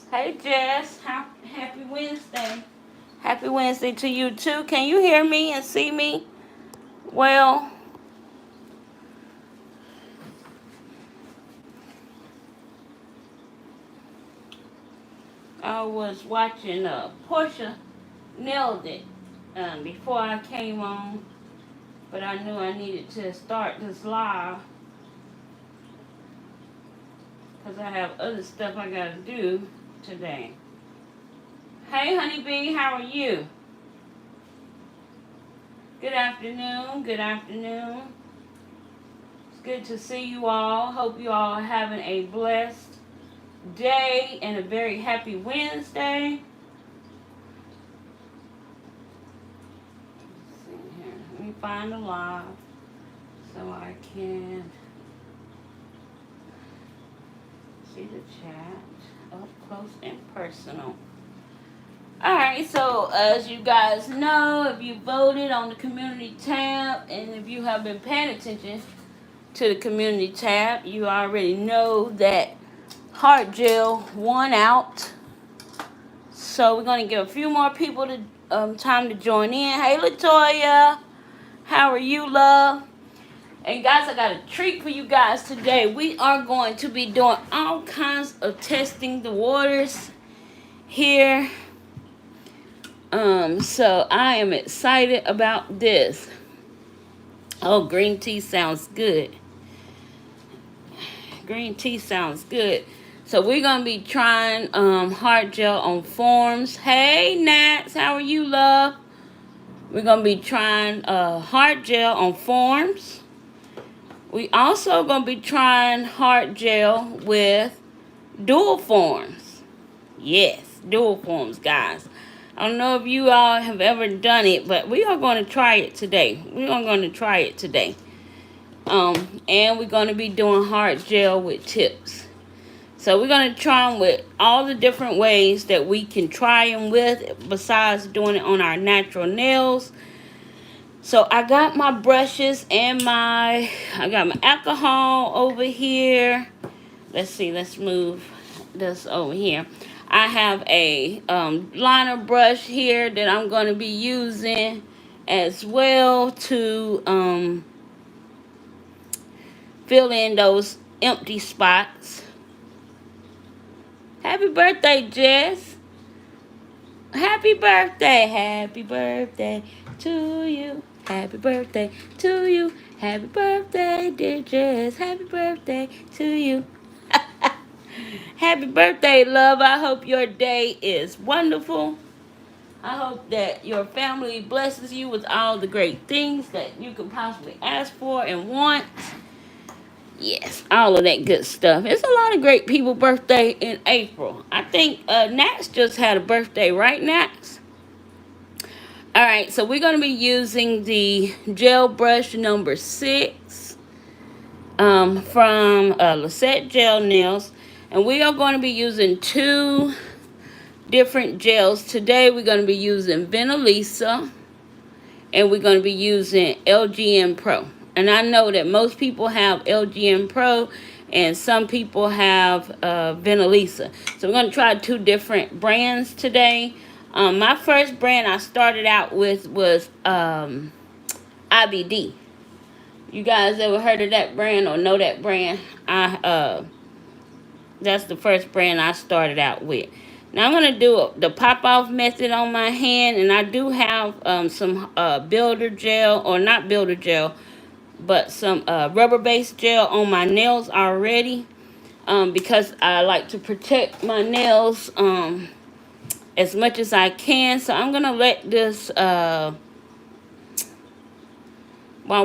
Hey Jess, happy Wednesday. Happy Wednesday to you too. Can you hear me and see me? Well, I was watching Portia nailed it before I came on, but I knew I needed to start this live because I have other stuff I gotta do today. Hey Honeybee, how are you? Good afternoon, good afternoon. It's good to see you all. Hope you all are having a blessed day and a very happy Wednesday. Let's see here. Let me find the live so I can see the chat up close and personal. Alright, so as you guys know, if you voted on the community tab and if you have been paying attention to the community tab, you already know that Heart Gel won out. So we're going to give a few more people time to join in. Hey Latoya, how are you, love? And guys, I got a treat for you guys today. We are going to be doing all kinds of testing the waters here. So I am excited about this. Oh, green tea sounds good. Green tea sounds good. So we're going to be trying Heart Gel on forms. Hey, Nats, how are you, love? We're going to be trying Heart Gel on forms. We also going to be trying Heart Gel with dual forms. Yes, dual forms, guys. I don't know if you all have ever done it, but we are going to try it today. We are going to try it today. And we're going to be doing Heart Gel with tips. So we're going to try them with all the different ways that we can try them with, besides doing it on our natural nails. So I got my brushes and I got my alcohol over here. Let's see, let's move this over here. I have a liner brush here that I'm going to be using as well to fill in those empty spots. Happy birthday, Jess. Happy birthday. Happy birthday to you. Happy birthday to you. Happy birthday, dear Jess. Happy birthday to you. Happy birthday, love. I hope your day is wonderful. I hope that your family blesses you with all the great things that you could possibly ask for and want. Yes, all of that good stuff. It's a lot of great people birthday in April. I think Nats just had a birthday, right, Nats? Alright, so we're going to be using the gel brush number 6 from Lisette Gel Nails. And we are going to be using 2 different gels. Today we're going to be using Finalizing and we're going to be using LGN Pro. And I know that most people have LGN Pro and some people have Finalizing. So we're going to try 2 different brands today. My first brand I started out with was IBD. You guys ever heard of that brand or know that brand? That's the first brand I started out with. Now I'm going to do the pop-off method on my hand. And I do have some builder gel, or not builder gel, but some rubber-based gel on my nails already. Because I like to protect my nails as much as I can. So I'm going to let this, while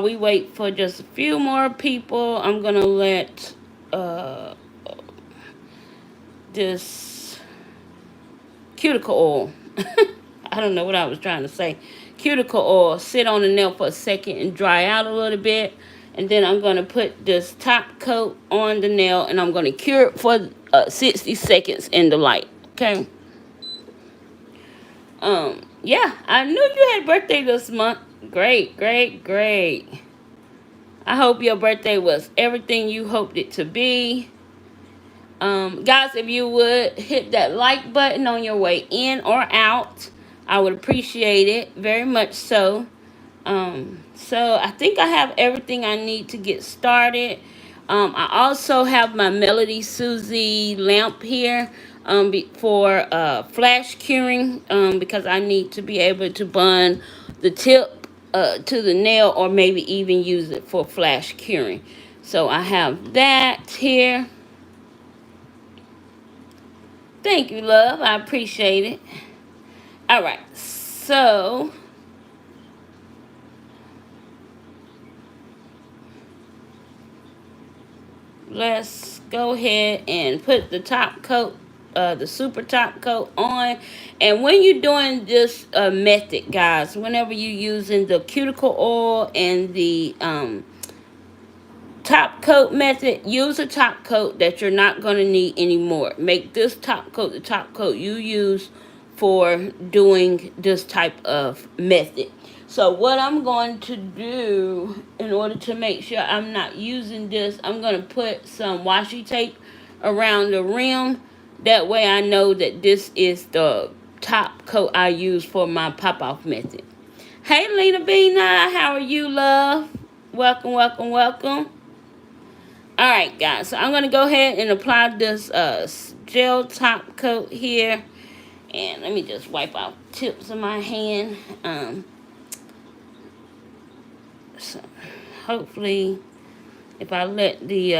we wait for just a few more people, I'm going to let this cuticle oil. I don't know what I was trying to say. cuticle oil sit on the nail for a second and dry out a little bit. And then I'm going to put this top coat on the nail, and I'm going to cure it for 60 seconds in the light. Okay. Yeah, I knew you had birthday this month. Great, great, great. I hope your birthday was everything you hoped it to be. Guys, if you would hit that like button on your way in or out, I would appreciate it very much so. So I think I have everything I need to get started. I also have my Melody Susie lamp here for flash curing, because I need to be able to bond the tip to the nail, or maybe even use it for flash curing. So I have that here. Thank you, love. I appreciate it. All right. So let's go ahead and put the top coat, the super top coat on. And when you're doing this method, guys, whenever you're using the cuticle oil and the top coat method, use a top coat that you're not going to need anymore. Make this top coat the top coat you use for doing this type of method. So what I'm going to do in order to make sure I'm not using this, I'm going to put some washi tape around the rim. That way I know that this is the top coat I use for my pop-off method. Hey, Lena Bina, how are you, love? Welcome, welcome, welcome. All right, guys, so I'm going to go ahead and apply this gel top coat here. And let me just wipe out tips of my hand. So hopefully, if I let the,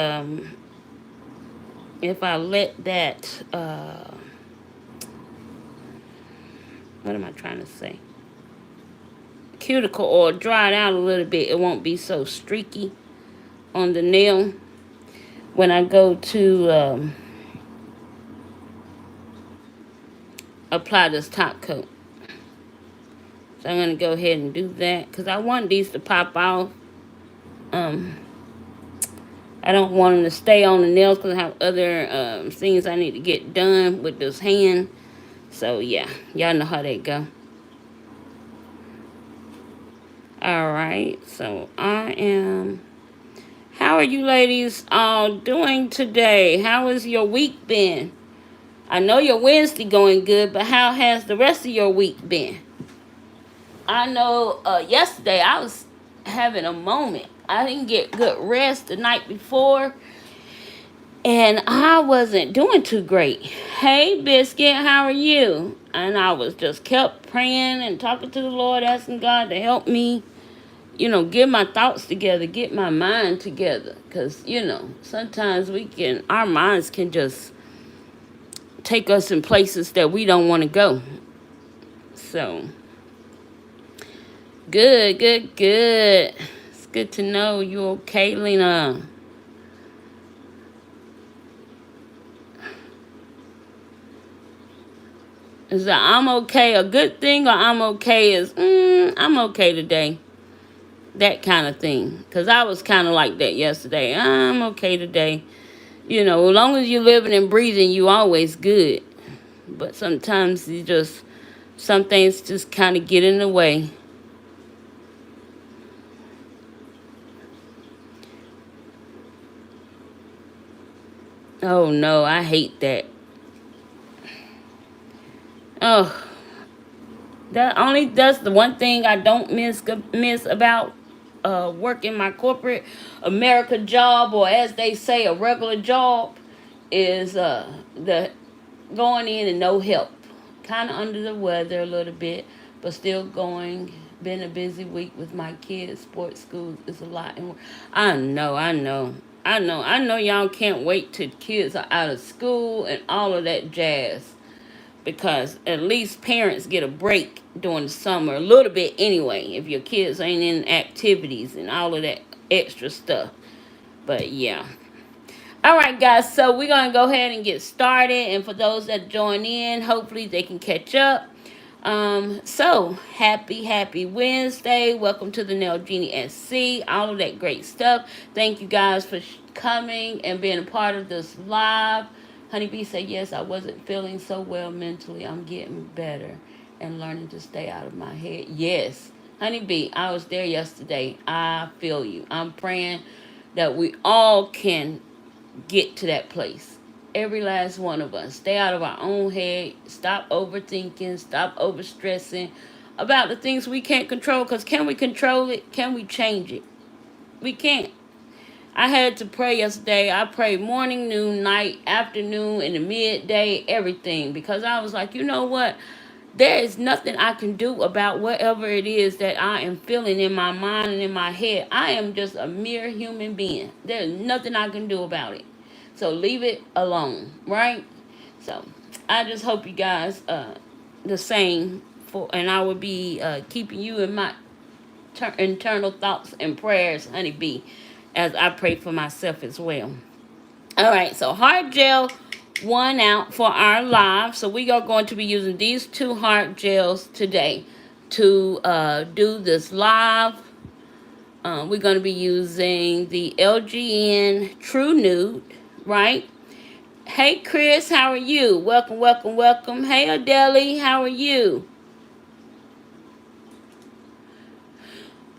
what am I trying to say? Cuticle oil dry it out a little bit, it won't be so streaky on the nail when I go to apply this top coat. So I'm going to go ahead and do that because I want these to pop off. I don't want them to stay on the nails because I have other things I need to get done with this hand. So yeah, y'all know how they go. Alright, so how are you ladies all doing today? How has your week been? I know your Wednesday going good, but how has the rest of your week been? I know yesterday I was having a moment. I didn't get good rest the night before, and I wasn't doing too great. Hey, Biscuit, how are you? And I was just kept praying and talking to the Lord, asking God to help me, get my thoughts together, get my mind together. Because, sometimes our minds can just take us in places that we don't want to go. So, good. It's good to know you okay, Lena. Is that I'm okay a good thing, or I'm okay is, I'm okay today? That kind of thing. Because I was kind of like that yesterday. I'm okay today. As long as you're living and breathing, you always good. But sometimes some things just kind of get in the way. Oh no, I hate that. Oh, that's the one thing I don't miss about working my corporate America job, or as they say, a regular job, is the going in and no help. Kind of under the weather a little bit, but still going. Been a busy week with my kids. Sports school is a lot. And I know y'all can't wait till kids are out of school and all of that jazz. Because at least parents get a break during the summer. A little bit anyway, if your kids ain't in activities and all of that extra stuff. But yeah. Alright guys, so we're going to go ahead and get started. And for those that join in, hopefully they can catch up. So happy Wednesday. Welcome to the Nail Genie SC. All of that great stuff. Thank you guys for coming and being a part of this live. Honeybee said, yes, I wasn't feeling so well mentally. I'm getting better and learning to stay out of my head. Yes, Honeybee, I was there yesterday. I feel you. I'm praying that we all can get to that place. Every last one of us. Stay out of our own head. Stop overthinking. Stop overstressing about the things we can't control. Because can we control it? Can we change it? We can't. I had to pray yesterday. I prayed morning, noon, night, afternoon, in the midday, everything. Because I was like, you know what? There is nothing I can do about whatever it is that I am feeling in my mind and in my head. I am just a mere human being. There's nothing I can do about it. So leave it alone, right? So I just hope you guys the same for, and I will be keeping you in my internal thoughts and prayers, honeybee, as I pray for myself as well. All right, so hard gel one out for our live. So we are going to be using these two hard gels today to do this live. We're going to be using the LGN True Nude, right? Hey, Chris, how are you? Welcome. Hey, Adele, how are you?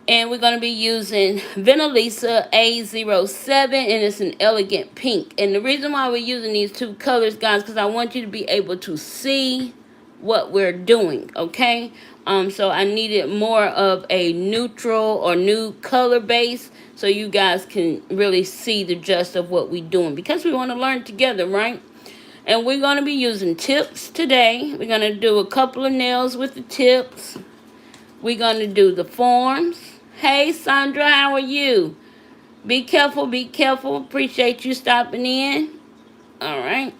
And we're going to be using Vinalisa A07, and it's an elegant pink. And the reason why we're using these two colors, guys, because I want you to be able to see what we're doing, okay? So I needed more of a neutral or nude color base so you guys can really see the gist of what we're doing, because we want to learn together, right? And we're going to be using tips today. We're going to do a couple of nails with the tips. We're going to do the forms. Hey, Sandra, how are you? Be careful. Appreciate you stopping in. All right.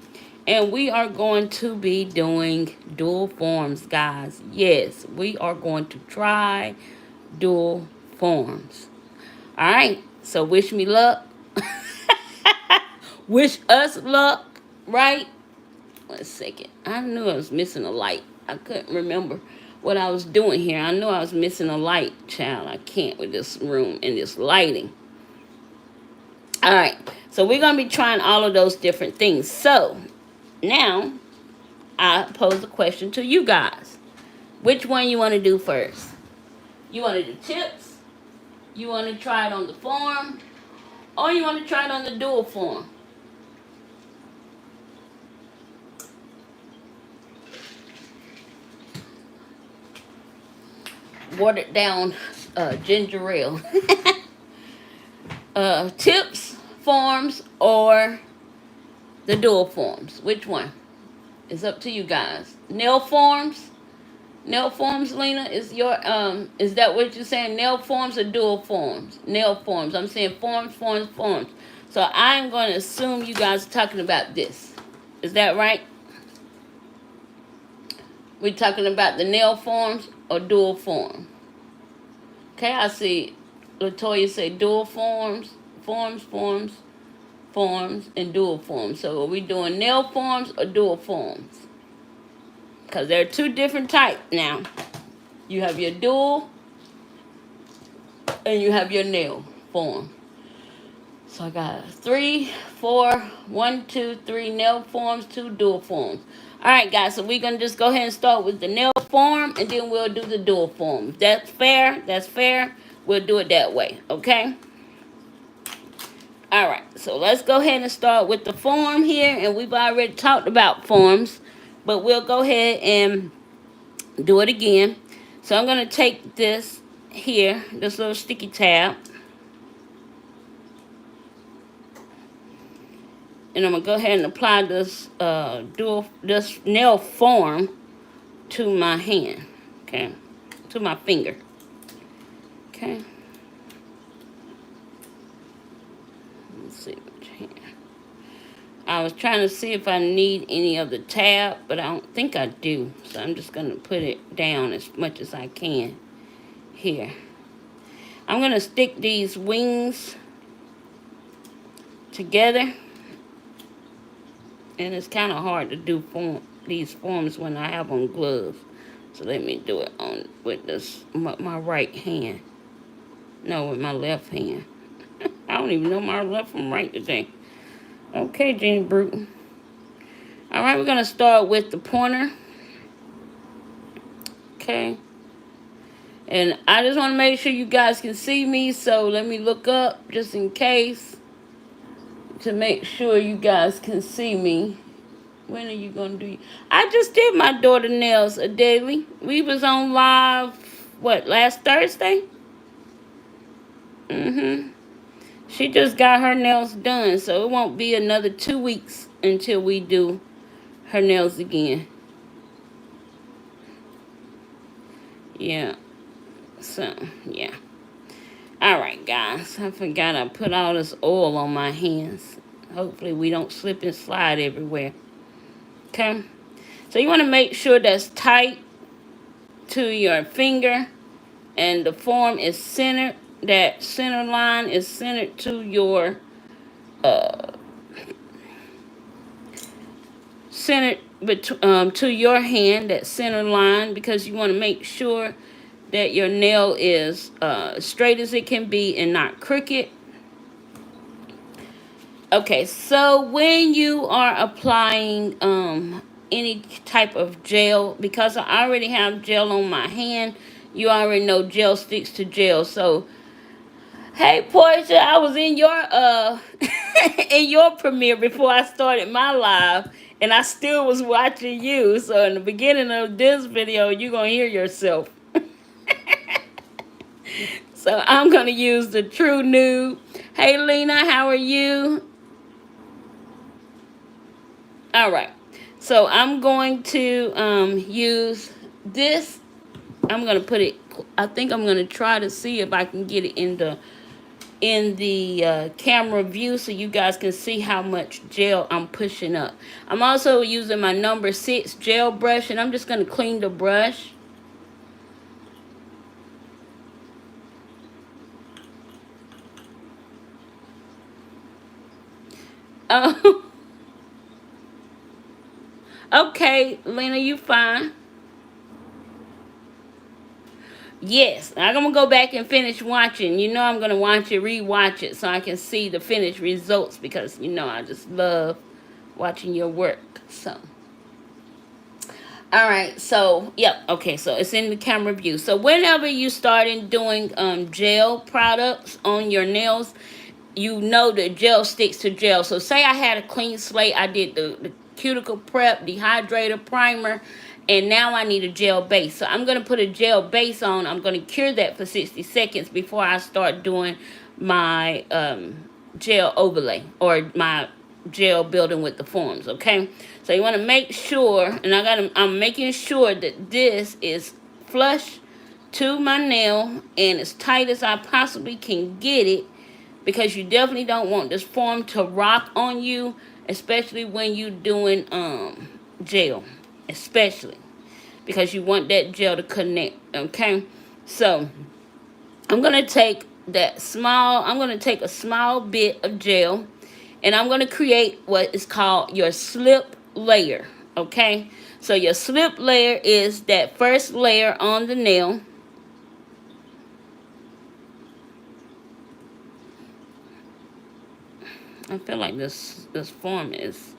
And we are going to be doing dual forms, guys. Yes, we are going to try dual forms. All right. So wish me luck. Wish us luck, right? 1 second. I knew I was missing a light. I couldn't remember what I was doing here. I knew I was missing a light, child. I can't with this room and this lighting. All right. So we're going to be trying all of those different things. So now I pose a question to you guys. Which one you want to do first? You want to do tips? You want to try it on the form? Or you want to try it on the dual form? Watered down ginger ale. Tips, forms, or the dual forms? Which one? It's up to you guys. Nail forms, Lena, is your is that what you're saying? Nail forms or dual forms? Nail forms. I'm saying forms. So I'm going to assume you guys are talking about this. Is that right? We're talking about the nail forms or dual form. Okay, I see Latoya say dual forms, and dual forms. So are we doing nail forms or dual forms? Because there are two different types now. You have your dual and you have your nail form. So I got 3, 4, 1, 2, 3 nail forms, 2 dual forms. All right, guys, so we're going to just go ahead and start with the nail form, and then we'll do the dual form. If that's fair, we'll do it that way, okay? All right, so let's go ahead and start with the form here, and we've already talked about forms, but we'll go ahead and do it again. So I'm going to take this here, this little sticky tab, and I'm going to go ahead and apply this this nail form to my hand, okay, to my finger, okay. Let's see which hand. I was trying to see if I need any of the tab, but I don't think I do. So I'm just going to put it down as much as I can here. I'm going to stick these wings together. And it's kind of hard to do these forms when I have on gloves. So let me do it on with this my right hand. No, with my left hand. I don't even know my left from right today. Okay, Jenny Bruton. All right, we're gonna start with the pointer. Okay. And I just want to make sure you guys can see me, so let me look up just in case to make sure you guys can see me. When are you gonna do? I just did my daughter nails a daily. We was on live, what, last Thursday? She just got her nails done, so it won't be another 2 weeks until we do her nails again. Yeah. So, yeah. Alright, guys. I forgot I put all this oil on my hands. Hopefully we don't slip and slide everywhere. Okay? So you want to make sure that's tight to your finger. And the form is centered. That center line is centered to your... centered to your hand, that center line. Because you want to make sure that your nail is straight as it can be and not crooked. Okay, so when you are applying any type of gel, because I already have gel on my hand, you already know gel sticks to gel. So, hey Portia, I was in your in your premiere before I started my live, and I still was watching you. So in the beginning of this video, you're gonna hear yourself. So I'm gonna use the True Nude. Hey Lena, how are you? All right, so I'm going to use this. I'm gonna put it. I think I'm gonna try to see if I can get it in the camera view so you guys can see how much gel I'm pushing up. I'm also using my number 6 gel brush, and I'm just gonna clean the brush. Oh. Okay, Lena, you fine. Yes, I'm going to go back and finish watching. You know I'm going to watch it, rewatch it, so I can see the finished results, because, you know, I just love watching your work. So, all right, so, yep, okay, so it's in the camera view. So whenever you start doing gel products on your nails, you know the gel sticks to gel. So say I had a clean slate, I did the cuticle prep, dehydrator, primer, and now I need a gel base. So I'm going to put a gel base on. I'm going to cure that for 60 seconds before I start doing my gel overlay or my gel building with the forms, okay? So you want to make sure, and I'm making sure that this is flush to my nail and as tight as I possibly can get it, because you definitely don't want this form to rock on you, especially when you're doing gel, especially because you want that gel to connect. Okay, so I'm gonna take a small bit of gel, and I'm gonna create what is called your slip layer. Okay, so your slip layer is that first layer on the nail. I feel like this form is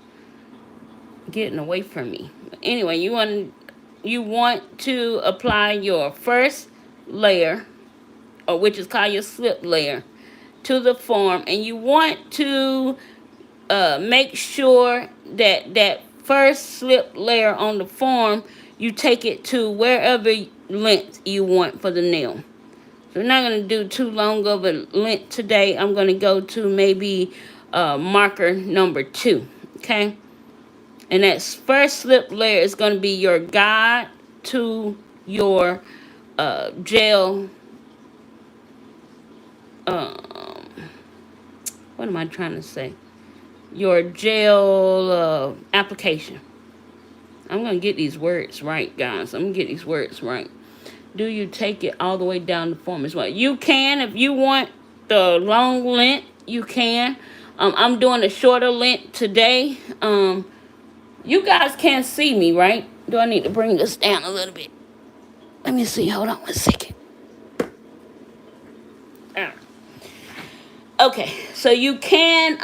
getting away from me. But anyway, you want to apply your first layer, or which is called your slip layer, to the form, and you want to make sure that that first slip layer on the form, you take it to wherever length you want for the nail. So we're not going to do too long of a length today. I'm going to go to maybe marker number 2, okay? And that first slip layer is going to be your guide to your gel. What am I trying to say? Your gel application. I'm going to get these words right, guys. I'm going to get these words right. Do you take it all the way down the form as well? You can, if you want the long length, you can. I'm doing a shorter length today. You guys can't see me, right? Do I need to bring this down a little bit? Let me see. Hold on 1 second. Okay, so you can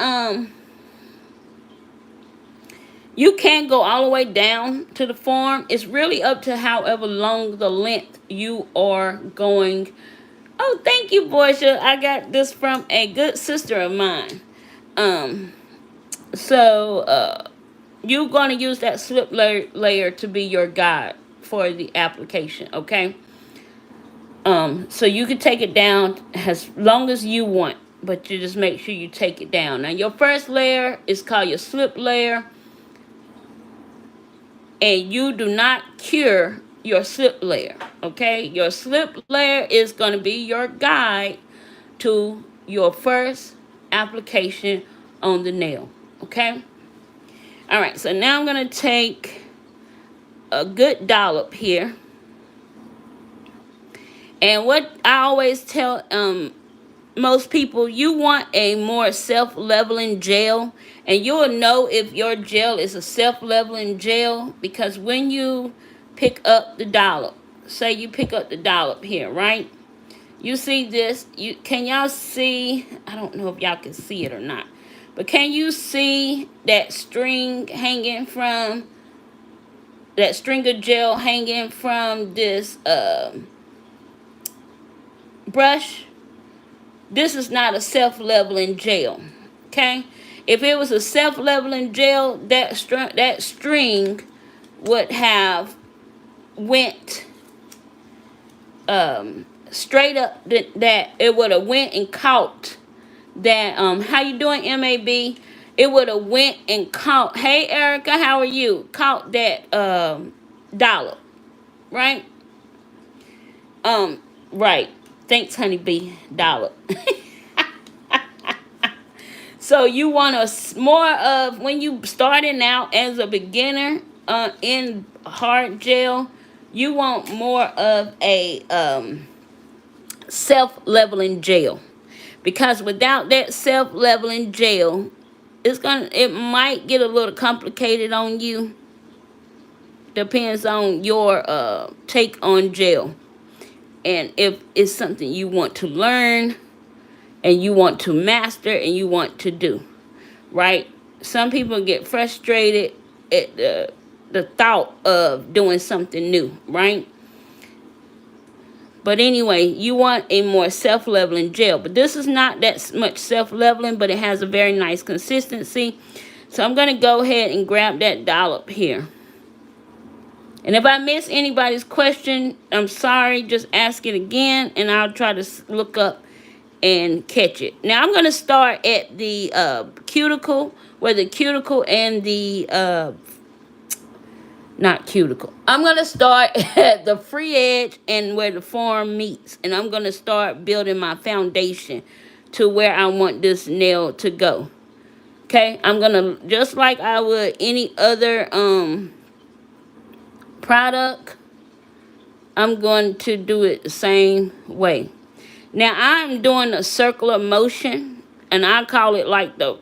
go all the way down to the form. It's really up to however long the length you are going. Oh, thank you, Boysha. I got this from a good sister of mine. So you're going to use that slip layer to be your guide for the application, okay? So you can take it down as long as you want, but you just make sure you take it down. Now, your first layer is called your slip layer, and you do not cure your slip layer, okay? Your slip layer is going to be your guide to your first application on the nail, okay? All right, so now I'm going to take a good dollop here. And what I always tell most people, you want a more self-leveling gel, and you'll know if your gel is a self-leveling gel because when you pick up the dollop, say you pick up the dollop here, right? You see this? Can y'all see? I don't know if y'all can see it or not, but can you see that string hanging from that string of gel hanging from this brush? This is not a self-leveling gel, okay? If it was a self-leveling gel, that string would have went straight up. That it would have went and caught that. How you doing, MAB? It would have went and caught. Hey, Erica, how are you? Caught that dollop, right? Right. Thanks, honeybee. Dollop. So you want more of, when you starting out as a beginner in hard gel, you want more of a self-leveling gel, because without that self-leveling gel, it might get a little complicated on you. Depends on your take on gel, and if it's something you want to learn and you want to master and you want to do, right? Some people get frustrated at the thought of doing something new, right? But anyway, you want a more self-leveling gel. But this is not that much self-leveling, but it has a very nice consistency. So I'm going to go ahead and grab that dollop here. And if I miss anybody's question, I'm sorry. Just ask it again, and I'll try to look up and catch it. Now I'm going to start at the cuticle, where the cuticle and the not cuticle. I'm going to start at the free edge and where the form meets, and I'm going to start building my foundation to where I want this nail to go. Okay, I'm going to, just like I would any other product, I'm going to do it the same way. Now I'm doing a circular motion, and I call it like the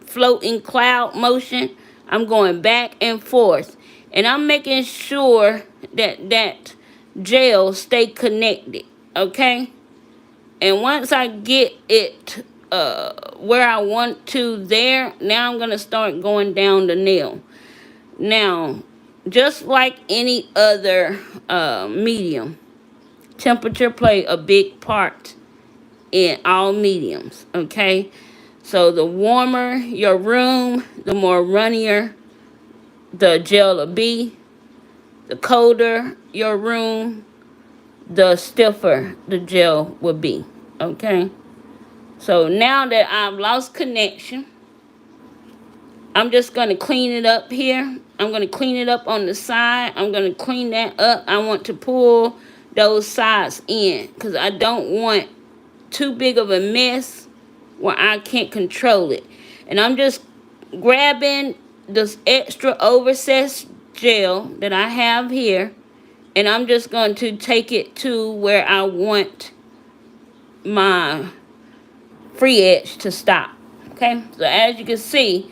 floating cloud motion. I'm going back and forth, and I'm making sure that gel stay connected, okay? And once I get it where I want to there, now I'm going to start going down the nail. Now, just like any other medium, temperature play a big part in all mediums, okay? So the warmer your room, the more runnier the gel will be. The colder your room, the stiffer the gel will be, okay? So now that I've lost connection, I'm just going to clean it up here. I'm going to clean it up on the side. I'm going to clean that up. I want to pull those sides in because I don't want too big of a mess where I can't control it. And I'm just grabbing this extra overset gel that I have here, and I'm just going to take it to where I want my free edge to stop. Okay, so as you can see,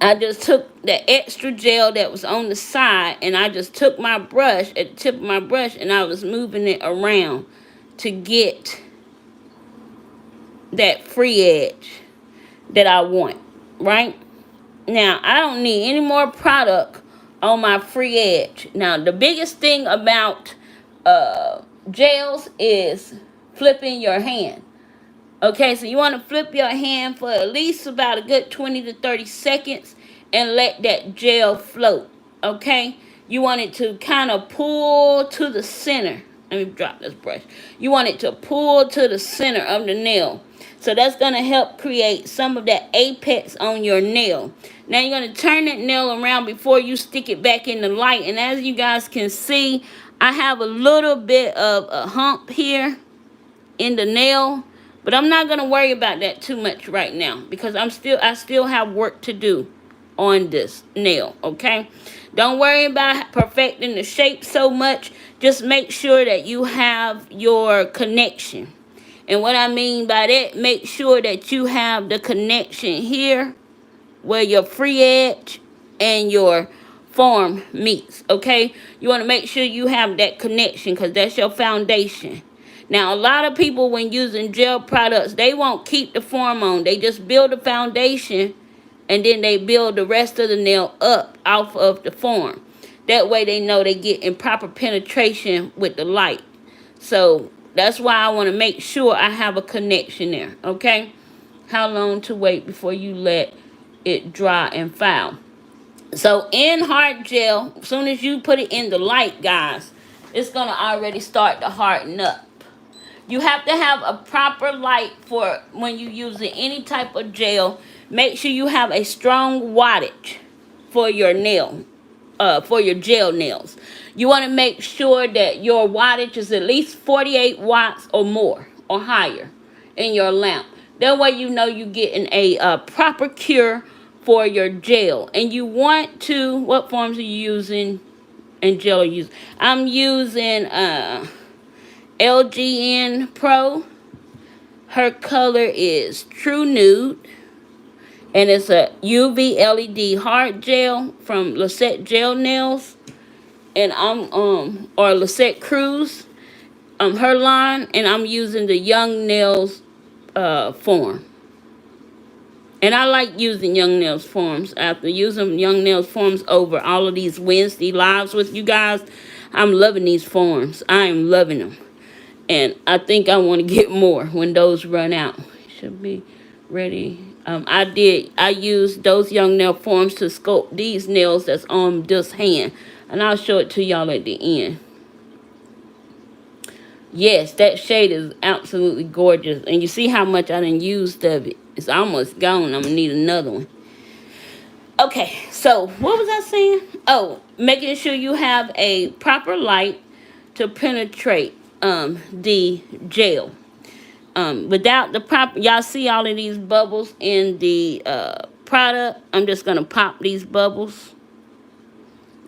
I just took the extra gel that was on the side, and I just took my brush, at the tip of my brush, and I was moving it around to get that free edge that I want, right? Now, I don't need any more product on my free edge. Now, the biggest thing about gels is flipping your hand. Okay, so you want to flip your hand for at least about a good 20 to 30 seconds and let that gel float. Okay, you want it to kind of pull to the center. Let me drop this brush. You want it to pull to the center of the nail. So that's going to help create some of that apex on your nail. Now you're going to turn that nail around before you stick it back in the light. And as you guys can see, I have a little bit of a hump here in the nail. But I'm not going to worry about that too much right now, because I still have work to do on this nail, okay? Don't worry about perfecting the shape so much. Just make sure that you have your connection. And what I mean by that, make sure that you have the connection here where your free edge and your form meets, okay? You want to make sure you have that connection, because that's your foundation. Now, a lot of people, when using gel products, they won't keep the form on. They just build a foundation, and then they build the rest of the nail up off of the form. That way they know they get in proper penetration with the light. So that's why I want to make sure I have a connection there, okay? How long to wait before you let it dry and file? So in hard gel, as soon as you put it in the light, guys, it's going to already start to harden up. You have to have a proper light for when you're using any type of gel. Make sure you have a strong wattage for your nail, for your gel nails. You want to make sure that your wattage is at least 48 watts or more or higher in your lamp. That way you know you're getting a proper cure for your gel. And you want to, what forms are you using and gel are you using? I'm using LGN Pro. Her color is True Nude, and it's a UV LED hard gel from Lisette Gel Nails, and I'm or Lisette Cruz, her line, and I'm using the Young Nails form. And I like using Young Nails forms. After using Young Nails forms over all of these Wednesday lives with you guys, I'm loving these forms. I am loving them. And I think I want to get more when those run out. Should be ready. I used those Young Nail forms to sculpt these nails that's on this hand. And I'll show it to y'all at the end. Yes, that shade is absolutely gorgeous. And you see how much I done used of it. It's almost gone. I'm going to need another one. Okay, so what was I saying? Oh, making sure you have a proper light to penetrate the gel. Without the proper, y'all see all of these bubbles in the product. I'm just gonna pop these bubbles.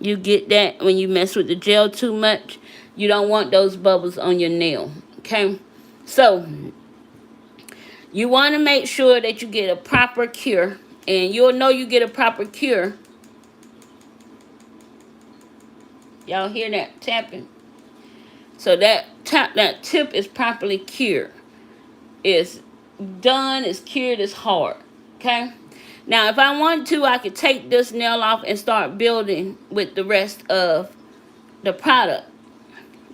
You get that when you mess with the gel too much. You don't want those bubbles on your nail, okay? So you want to make sure that you get a proper cure, and you'll know you get a proper cure. Y'all hear that tapping? So that tip is properly cured. It's done, it's cured, it's hard. Okay? Now, if I want to, I could take this nail off and start building with the rest of the product.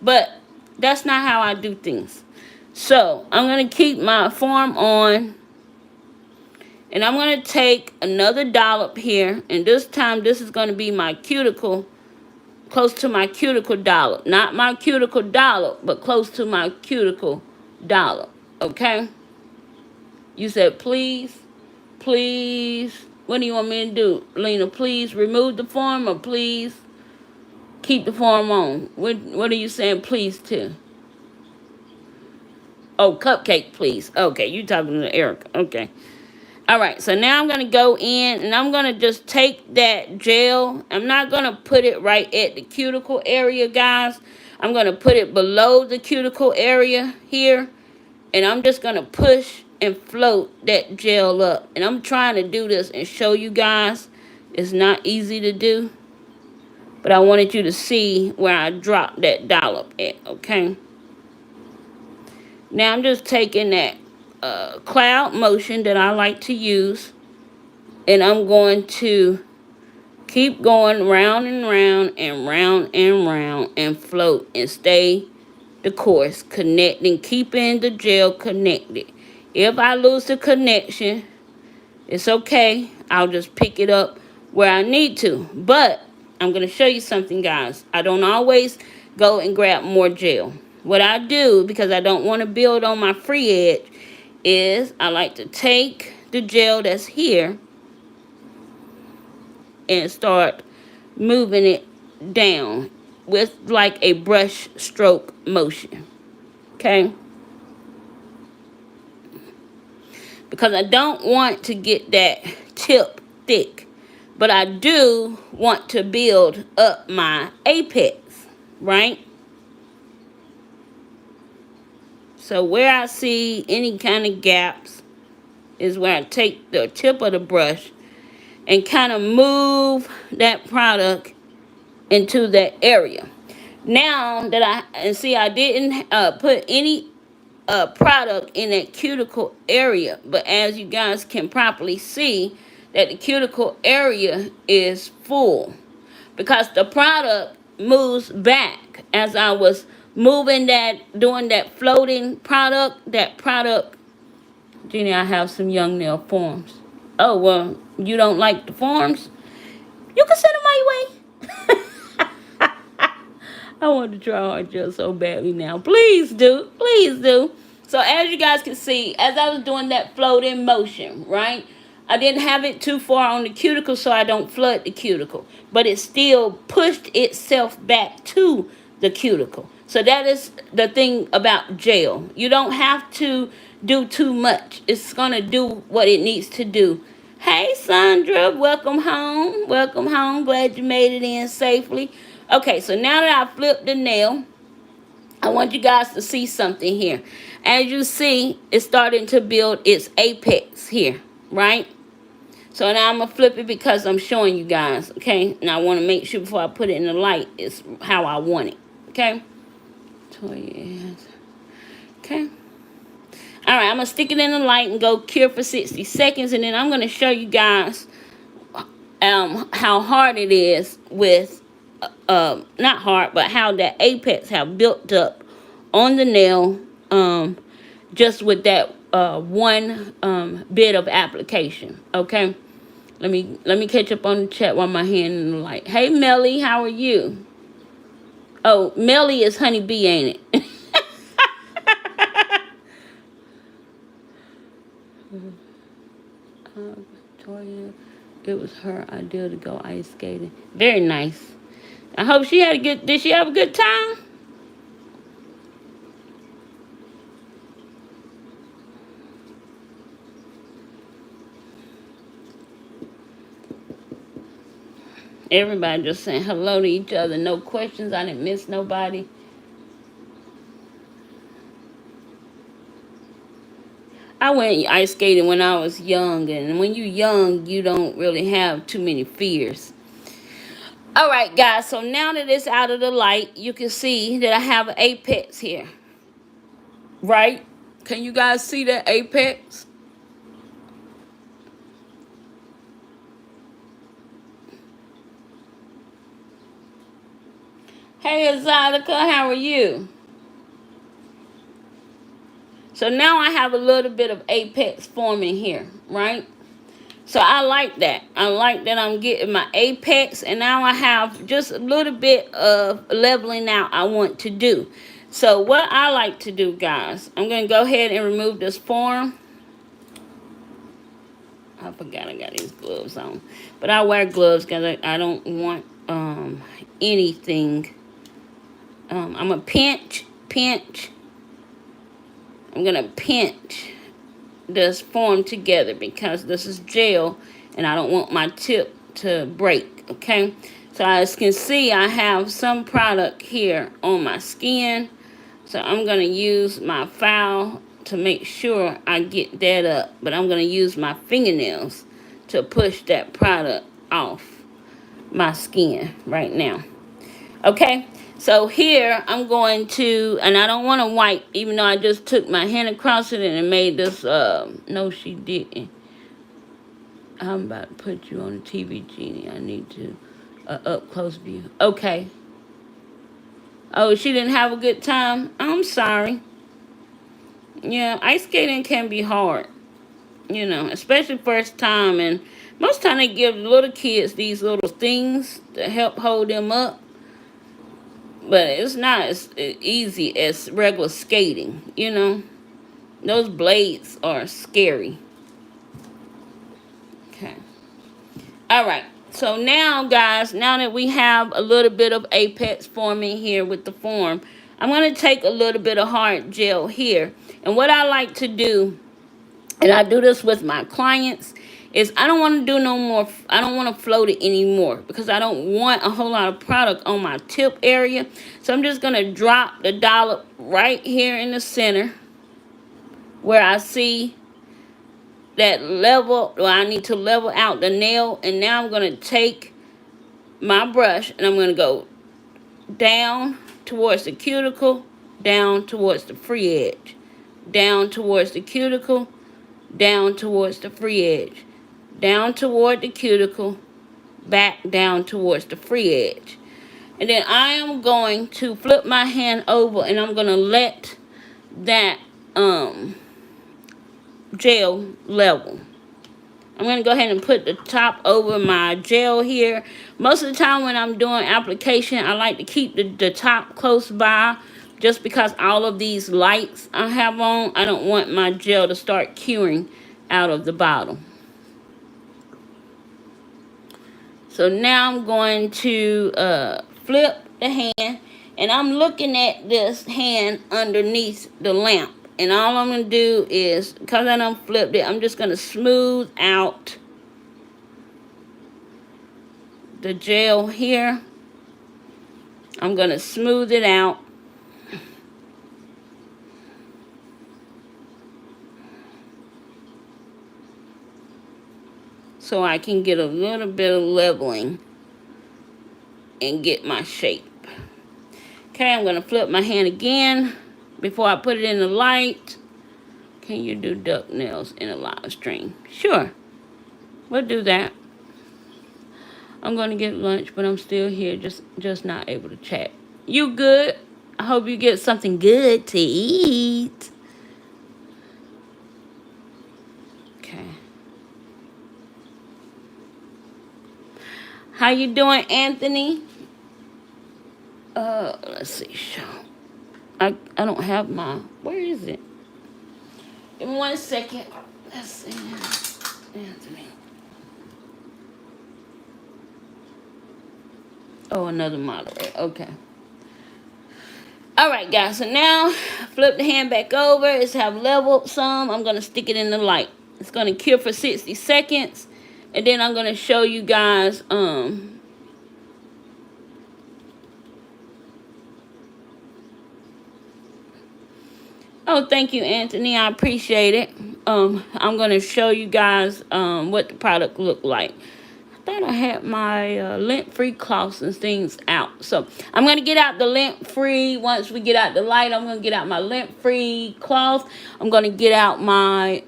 But that's not how I do things. So, I'm going to keep my form on. And I'm going to take another dollop here. And this time, this is going to be my cuticle, close to my cuticle dollop. Not my cuticle dollop, but close to my cuticle dollop. Okay? You said, please, please. What do you want me to do, Lena? Please remove the form, or please keep the form on? What are you saying please to? Oh, cupcake, please. Okay, you talking to Erica. Okay. All right, so now I'm going to go in, and I'm going to just take that gel. I'm not going to put it right at the cuticle area, guys. I'm going to put it below the cuticle area here, and I'm just going to push and float that gel up. And I'm trying to do this and show you guys It's not easy to do, but I wanted you to see where I dropped that dollop at, okay? Now I'm just taking that cloud motion that I like to use, and I'm going to keep going round and round and round and round and float and stay the course, connecting, keeping the gel connected. If I lose the connection, it's okay. I'll just pick it up where I need to. But I'm going to show you something, guys. I don't always go and grab more gel. What I do, because I don't want to build on my free edge, is I like to take the gel that's here and start moving it down with like a brush stroke motion. Okay? Because I don't want to get that tip thick, but I do want to build up my apex, right? So where I see any kind of gaps is where I take the tip of the brush and kind of move that product into that area. Now that I didn't put any product in that cuticle area, but as you guys can properly see, that the cuticle area is full because the product moves back as I was moving that, doing that floating product. That product, Jenny, I have some young nail forms. Oh, well, you don't like the forms? You can send them my way. I want to try hard gel so badly now. Please do. Please do. So as you guys can see, as I was doing that floating motion, right? I didn't have it too far on the cuticle so I don't flood the cuticle. But it still pushed itself back to the cuticle. So that is the thing about gel. You don't have to do too much. It's going to do what it needs to do. Hey, Sandra. Welcome home. Welcome home. Glad you made it in safely. Okay, so now that I flipped the nail, I want you guys to see something here. As you see, it's starting to build its apex here, right? So now I'm going to flip it because I'm showing you guys, okay? And I want to make sure before I put it in the light, it's how I want it, okay? Okay. All right, I'm going to stick it in the light and go cure for 60 seconds. And then I'm going to show you guys how hard it is with not hard, but how that apex have built up on the nail just with that one bit of application. Okay, let me catch up on the chat while my hand in the light. Hey Melly, how are you? Oh, Melly is Honey Bee, ain't it? Victoria, it was her idea to go ice skating. Very nice. I hope she had a good, did she have a good time? Everybody just saying hello to each other. No questions. I didn't miss nobody. I went ice skating when I was young, and when you're young, you don't really have too many fears. All right, guys, so now that it's out of the light, you can see that I have an apex here. Right? Can you guys see that apex? Hey, Exotica, how are you? So now I have a little bit of apex forming here, right? So I like that. I like that I'm getting my apex, and now I have just a little bit of leveling out I want to do. So what I like to do, guys, I'm going to go ahead and remove this form. I forgot I got these gloves on. But I wear gloves because I don't want anything. I'm going to pinch. I'm going to pinch this form together because this is gel and I don't want my tip to break, okay? So as you can see, I have some product here on my skin. So I'm going to use my file to make sure I get that up. But I'm going to use my fingernails to push that product off my skin right now. Okay, so here I'm going to, and I don't want to wipe, even though I just took my hand across it and it made this, no she didn't. I'm about to put you on the TV, Jeannie. I need to, up close view. Okay. Oh, she didn't have a good time? I'm sorry. Yeah, ice skating can be hard, you know, especially first time. And most time they give little kids these little things to help hold them up. But it's not as easy as regular skating, you know. Those blades are scary. Okay. All right. So now, guys, now that we have a little bit of apex forming here with the form, I'm going to take a little bit of hard gel here. And what I like to do, and I do this with my clients, is I don't want to do no more, I don't want to float it anymore because I don't want a whole lot of product on my tip area. So I'm just going to drop the dollop right here in the center where I see that level, well, I need to level out the nail. And now I'm going to take my brush and I'm going to go down towards the cuticle, down towards the free edge, down towards the cuticle, down towards the free edge, down toward the cuticle, back down towards the free edge. And then I am going to flip my hand over and I'm going to let that gel level. I'm going to go ahead and put the top over my gel here. Most of the time when I'm doing application, I like to keep the top close by just because all of these lights I have on, I don't want my gel to start curing out of the bottle. So now I'm going to flip the hand, and I'm looking at this hand underneath the lamp. And all I'm going to do is, because I done flipped it, I'm just going to smooth out the gel here. I'm going to smooth it out. So I can get a little bit of leveling and get my shape. Okay, I'm going to flip my hand again before I put it in the light. Can you do duck nails in a live stream? Sure, we'll do that. I'm going to get lunch, but I'm still here, just not able to chat. You good? I hope you get something good to eat. Okay. How you doing, Anthony? Let's see. I don't have my, where is it? Give me 1 second. Let's see. Anthony. Oh, another moderator. Okay. All right, guys. So now, flip the hand back over. It's have leveled some. I'm going to stick it in the light. It's going to cure for 60 seconds. And then I'm going to show you guys, oh, thank you, Anthony. I appreciate it. I'm going to show you guys what the product looked like. I thought I had my lint-free cloths and things out. So I'm going to get out the lint-free. Once we get out the light, I'm going to get out my lint-free cloth. I'm going to get out my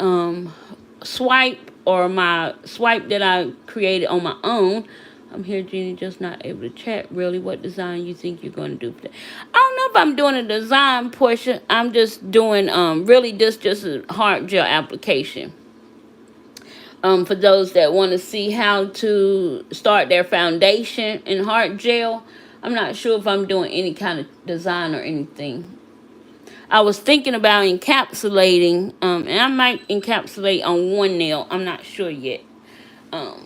swipe, or my swipe that I created on my own. I'm here, Jeannie, just not able to chat. Really, what design you think you're going to do for that? I don't know if I'm doing a design portion. I'm just doing, really just a hard gel application. For those that want to see how to start their foundation in hard gel, I'm not sure if I'm doing any kind of design or anything. I was thinking about encapsulating, and I might encapsulate on one nail. I'm not sure yet.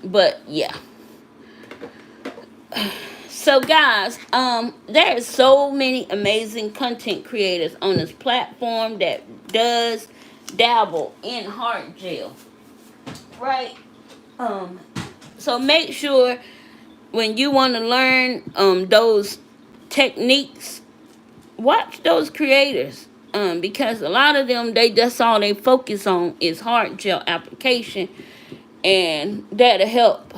But yeah. So guys, there is so many amazing content creators on this platform that does dabble in hard gel, right? So make sure when you want to learn those techniques, watch those creators, because a lot of them, that's all they focus on is hard gel application, and that'll help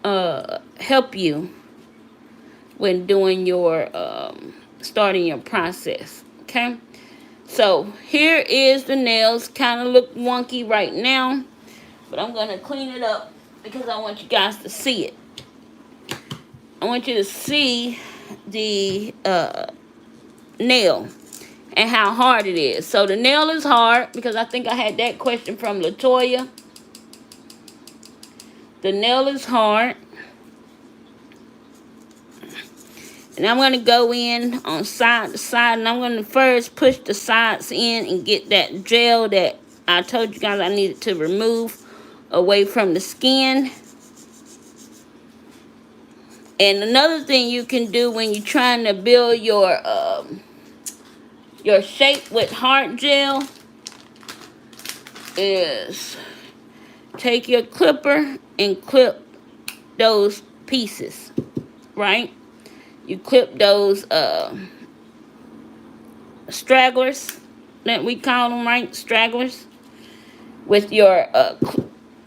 help you when doing your starting your process. Okay, so here is the nails. Kind of look wonky right now, but I'm gonna clean it up because I want you guys to see it. I want you to see the nail and how hard it is. So the nail is hard because I think I had that question from Latoya. The nail is hard. And I'm going to go in on side to side. And I'm going to first push the sides in and get that gel that I told you guys I needed to remove away from the skin. And another thing you can do when you're trying to build your shape with hard gel is take your clipper and clip those pieces, right? You clip those stragglers that we call them, right? Stragglers with your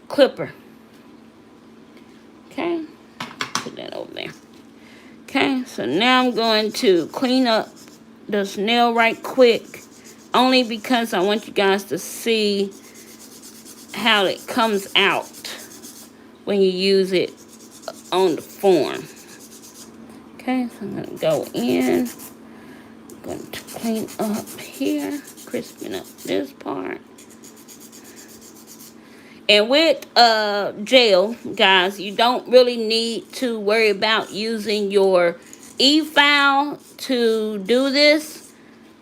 clipper. Okay, put that over there. Okay, so now I'm going to clean up this nail right quick, only because I want you guys to see how it comes out when you use it on the form. Okay, so I'm going to go in. I'm going to clean up here, crisping up this part. And with gel, guys, you don't really need to worry about using your e-file to do this.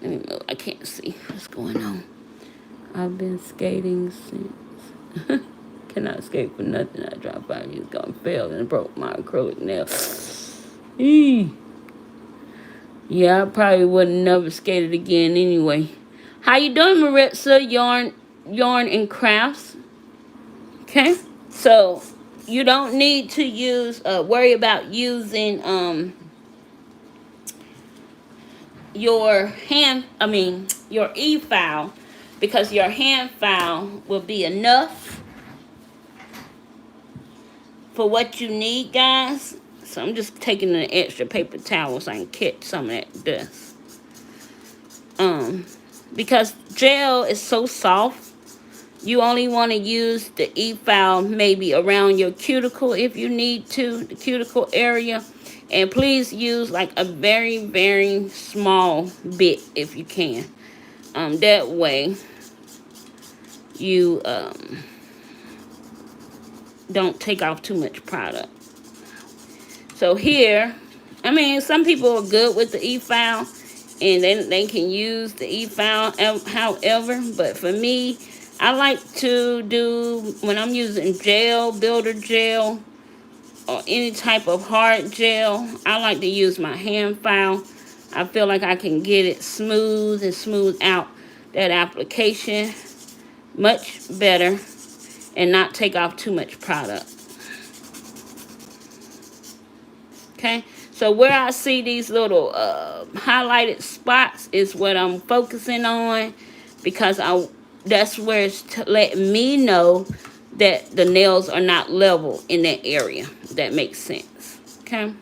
Let me move. I can't see what's going on. I've been skating since. Cannot skate for nothing. I dropped 5 years ago and fell and broke my acrylic nail. Yeah, I probably wouldn't never skated again anyway. How you doing, Maritza? Yarn and Crafts. Okay, so you don't need to use worry about using your your e-file, because your hand file will be enough for what you need, guys. So I'm just taking an extra paper towel so I can catch some of that dust. Because gel is so soft, you only want to use the e-file maybe around your cuticle if you need to, the cuticle area. And please use like a very, very small bit if you can. That way you don't take off too much product. So here, some people are good with the e-file and they can use the e-file however, but for me, I like to do, when I'm using gel, builder gel, or any type of hard gel, I like to use my hand file. I feel like I can get it smooth and smooth out that application much better and not take off too much product. Okay, so where I see these little highlighted spots is what I'm focusing on, because that's where it's letting me know that the nails are not level in that area. If that makes sense. Okay.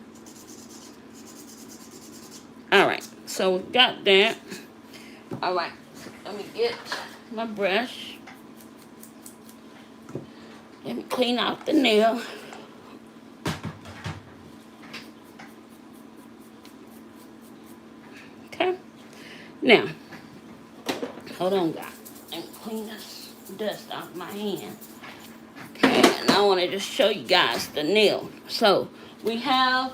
All right, so we got that. All right, let me get my brush. Let me clean out the nail. Okay. Now, hold on, guys. Let me clean this dust off my hand. Okay, and I want to just show you guys the nail. So, we have,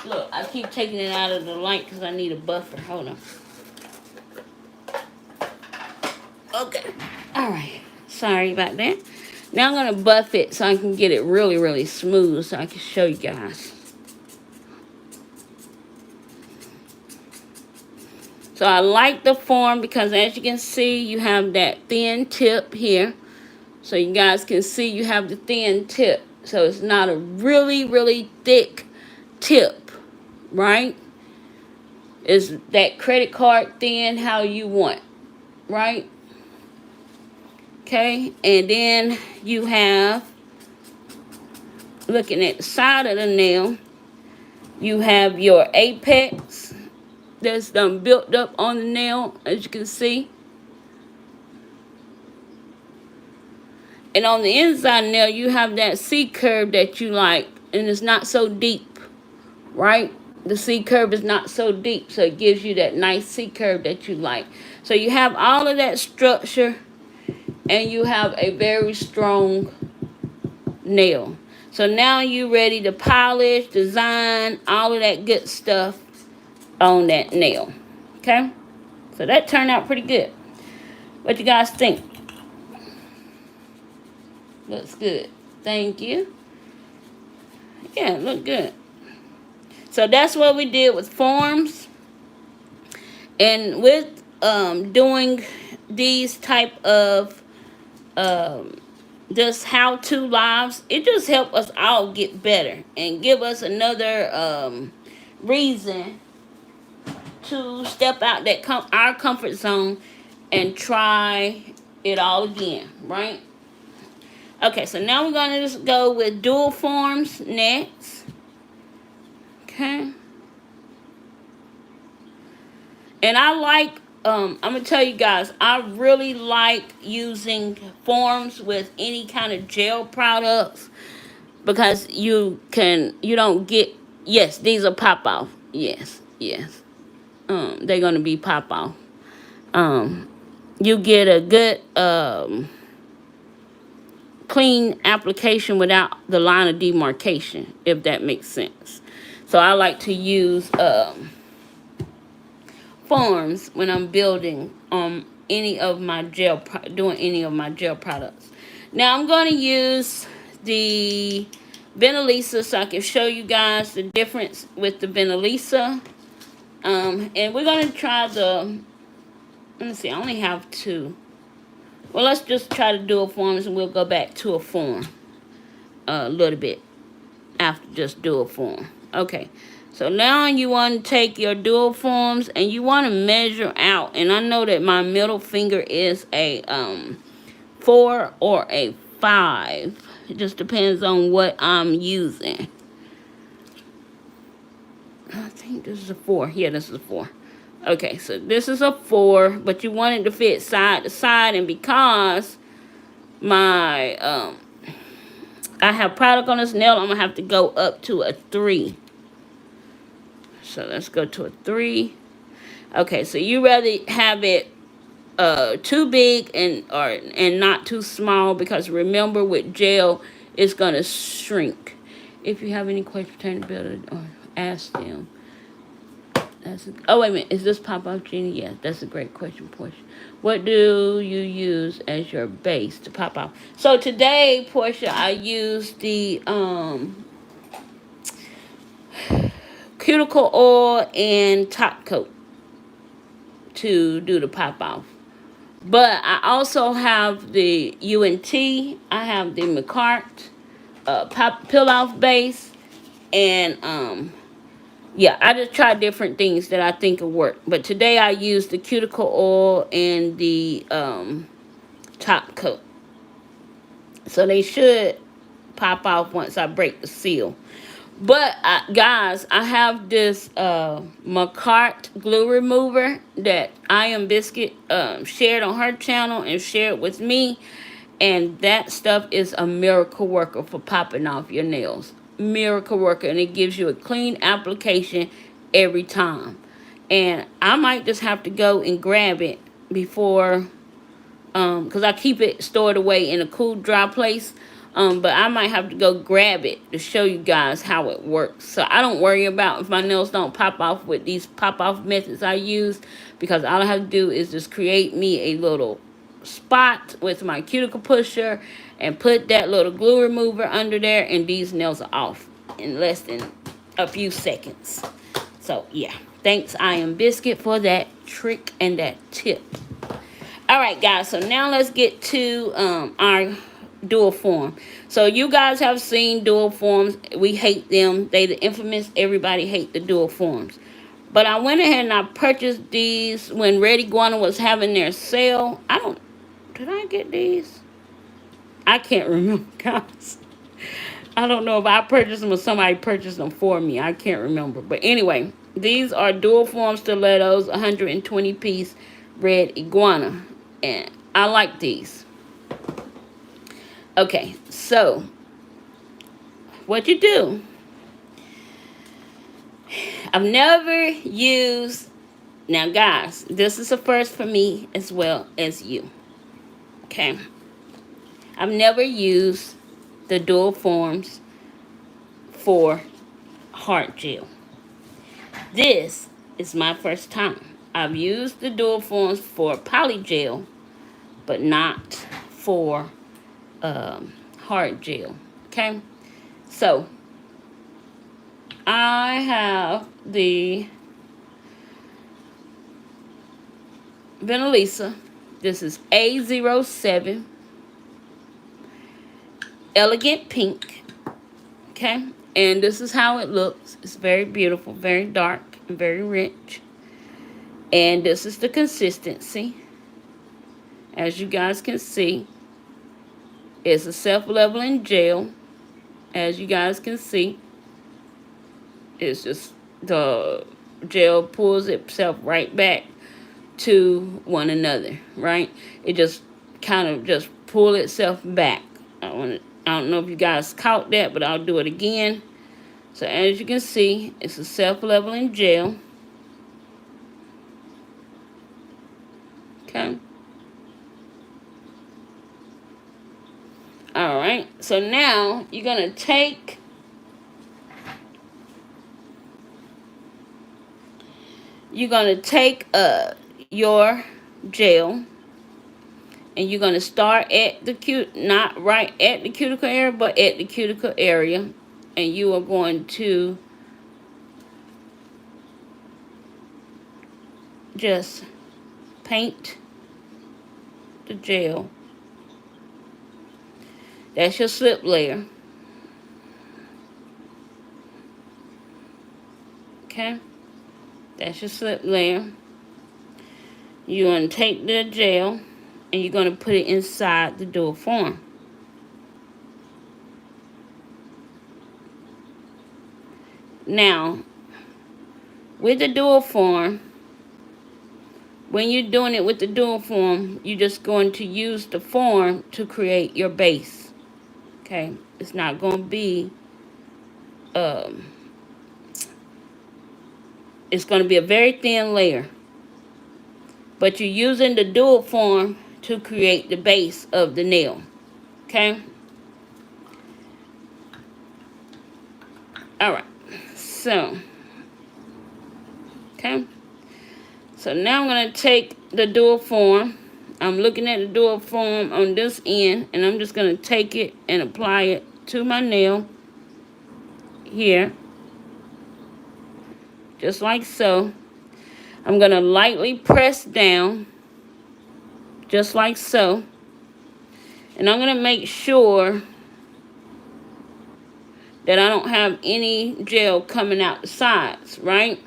look, I keep taking it out of the light because I need a buffer. Hold on. Okay. All right. Sorry about that. Now I'm going to buff it so I can get it really, really smooth so I can show you guys. So I like the form because, as you can see, you have that thin tip here. So you guys can see you have the thin tip. So it's not a really, really thick tip, right? It's that credit card thin how you want, right? Okay, and then you have looking at the side of the nail, you have your apex that's done built up on the nail, as you can see. And on the inside nail, you have that C curve that you like, and it's not so deep, right? The C curve is not so deep, so it gives you that nice C curve that you like. So you have all of that structure, and you have a very strong nail. So now you're ready to polish, design, all of that good stuff on that nail. Okay? So that turned out pretty good. What you guys think? Looks good. Thank you. Yeah, it looked good. So that's what we did with forms. And with doing these type of just how-to lives, it just help us all get better and give us another reason to step out that our comfort zone and try it all again, right? Okay, so now we're going to just go with dual forms next. Okay. And I like, I'm going to tell you guys, I really like using forms with any kind of gel products because you don't get, yes, these are pop off. Yes. They're going to be pop off. You get a good, clean application without the line of demarcation, if that makes sense. So I like to use forms when I'm building any of my doing any of my gel products. Now I'm going to use the Finalizing so I can show you guys the difference with the Finalizing. And we're going to try the, let me see, I only have two. Well, let's just try to do a forms and we'll go back to a form a little bit after just dual form. Okay, so now you want to take your dual forms and you want to measure out. And I know that my middle finger is a 4 or a 5. It just depends on what I'm using. I think this is a 4. Yeah, this is a 4. Okay, so this is a 4, but you want it to fit side to side, and because my I have product on this nail, I'm gonna have to go up to a 3. So let's go to a 3. Okay, so you rather have it too big and not too small, because remember with gel it's gonna shrink. If you have any questions, turn the builder or ask them. Oh, wait a minute. Is this pop-off, Jeannie? Yes, that's a great question, Portia. What do you use as your base to pop off? So today, Portia, I used the cuticle oil and top coat to do the pop-off. But I also have the UNT. I have the McCart peel-off base. And yeah, I just try different things that I think will work. But today I used the cuticle oil and the top coat. So they should pop off once I break the seal. But guys, I have this McCart glue remover that I Am Biscuit shared on her channel and shared with me. And that stuff is a miracle worker for popping off your nails. Miracle worker, and it gives you a clean application every time. And I might just have to go and grab it before, because I keep it stored away in a cool, dry place. But I might have to go grab it to show you guys how it works. So I don't worry about if my nails don't pop off with these pop off methods I use, because all I have to do is just create me a little spot with my cuticle pusher and put that little glue remover under there, and these nails are off in less than a few seconds. So yeah, thanks I Am Biscuit for that trick and that tip. All right, guys, so now let's get to our dual form. So you guys have seen dual forms. We hate them. They the infamous, everybody hate the dual forms. But I went ahead and I purchased these when Red Iguana was having their sale. Did I get these? I can't remember, guys. I don't know if I purchased them or somebody purchased them for me. I can't remember. But anyway, these are dual form stilettos, 120 piece red iguana. And I like these. Okay, so what you do, I've never used, now guys, this is a first for me as well as you. Okay, I've never used the dual forms for hard gel. This is my first time. I've used the dual forms for poly gel, but not for hard gel. Okay, so I have the Vinalisa. This is A07 Elegant Pink. Okay, and this is how it looks. It's very beautiful, very dark, and very rich. And this is the consistency. As you guys can see, it's a self-leveling gel. As you guys can see, it's just the gel pulls itself right back to one another, right? It just kind of just pull itself back. I don't know if you guys caught that, but I'll do it again. So as you can see, it's a self-leveling gel. Okay. Alright, so now you're going to take your gel, and you're going to start at the not right at the cuticle area, but at the cuticle area, and you are going to just paint the gel. That's your slip layer. Okay, that's your slip layer. You're going to take the gel and you're going to put it inside the dual form. Now, with the dual form, when you're doing it with the dual form, you're just going to use the form to create your base. Okay, it's not going to be, it's going to be a very thin layer. But you're using the dual form to create the base of the nail. Okay? Alright. So. Okay? So now I'm going to take the dual form. I'm looking at the dual form on this end. And I'm just going to take it and apply it to my nail. Here. Just like so. I'm going to lightly press down. Just like so. And I'm going to make sure that I don't have any gel coming out the sides, right?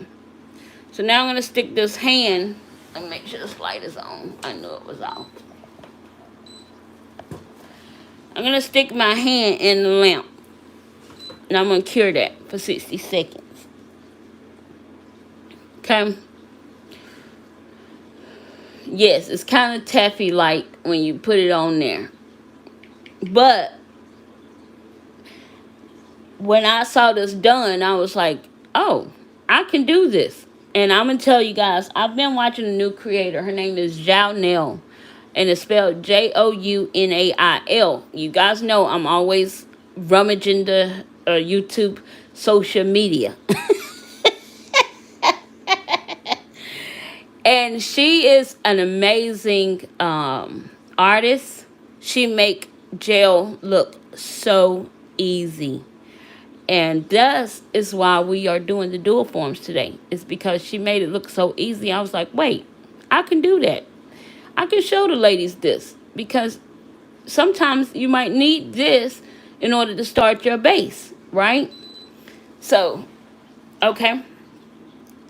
So now I'm going to stick this hand. Let me make sure this light is on. I knew it was off. I'm going to stick my hand in the lamp. And I'm going to cure that for 60 seconds. Okay? Yes, it's kind of taffy light when you put it on there. But when I saw this done, I was like, oh, I can do this. And I'm going to tell you guys, I've been watching a new creator. Her name is Jounnail. And it's spelled Jounnail. You guys know I'm always rummaging the YouTube social media. And she is an amazing artist. She make gel look so easy. And that is why we are doing the dual forms today. It's because she made it look so easy. I was like, wait, I can do that. I can show the ladies this. Because sometimes you might need this in order to start your base, right? So, okay.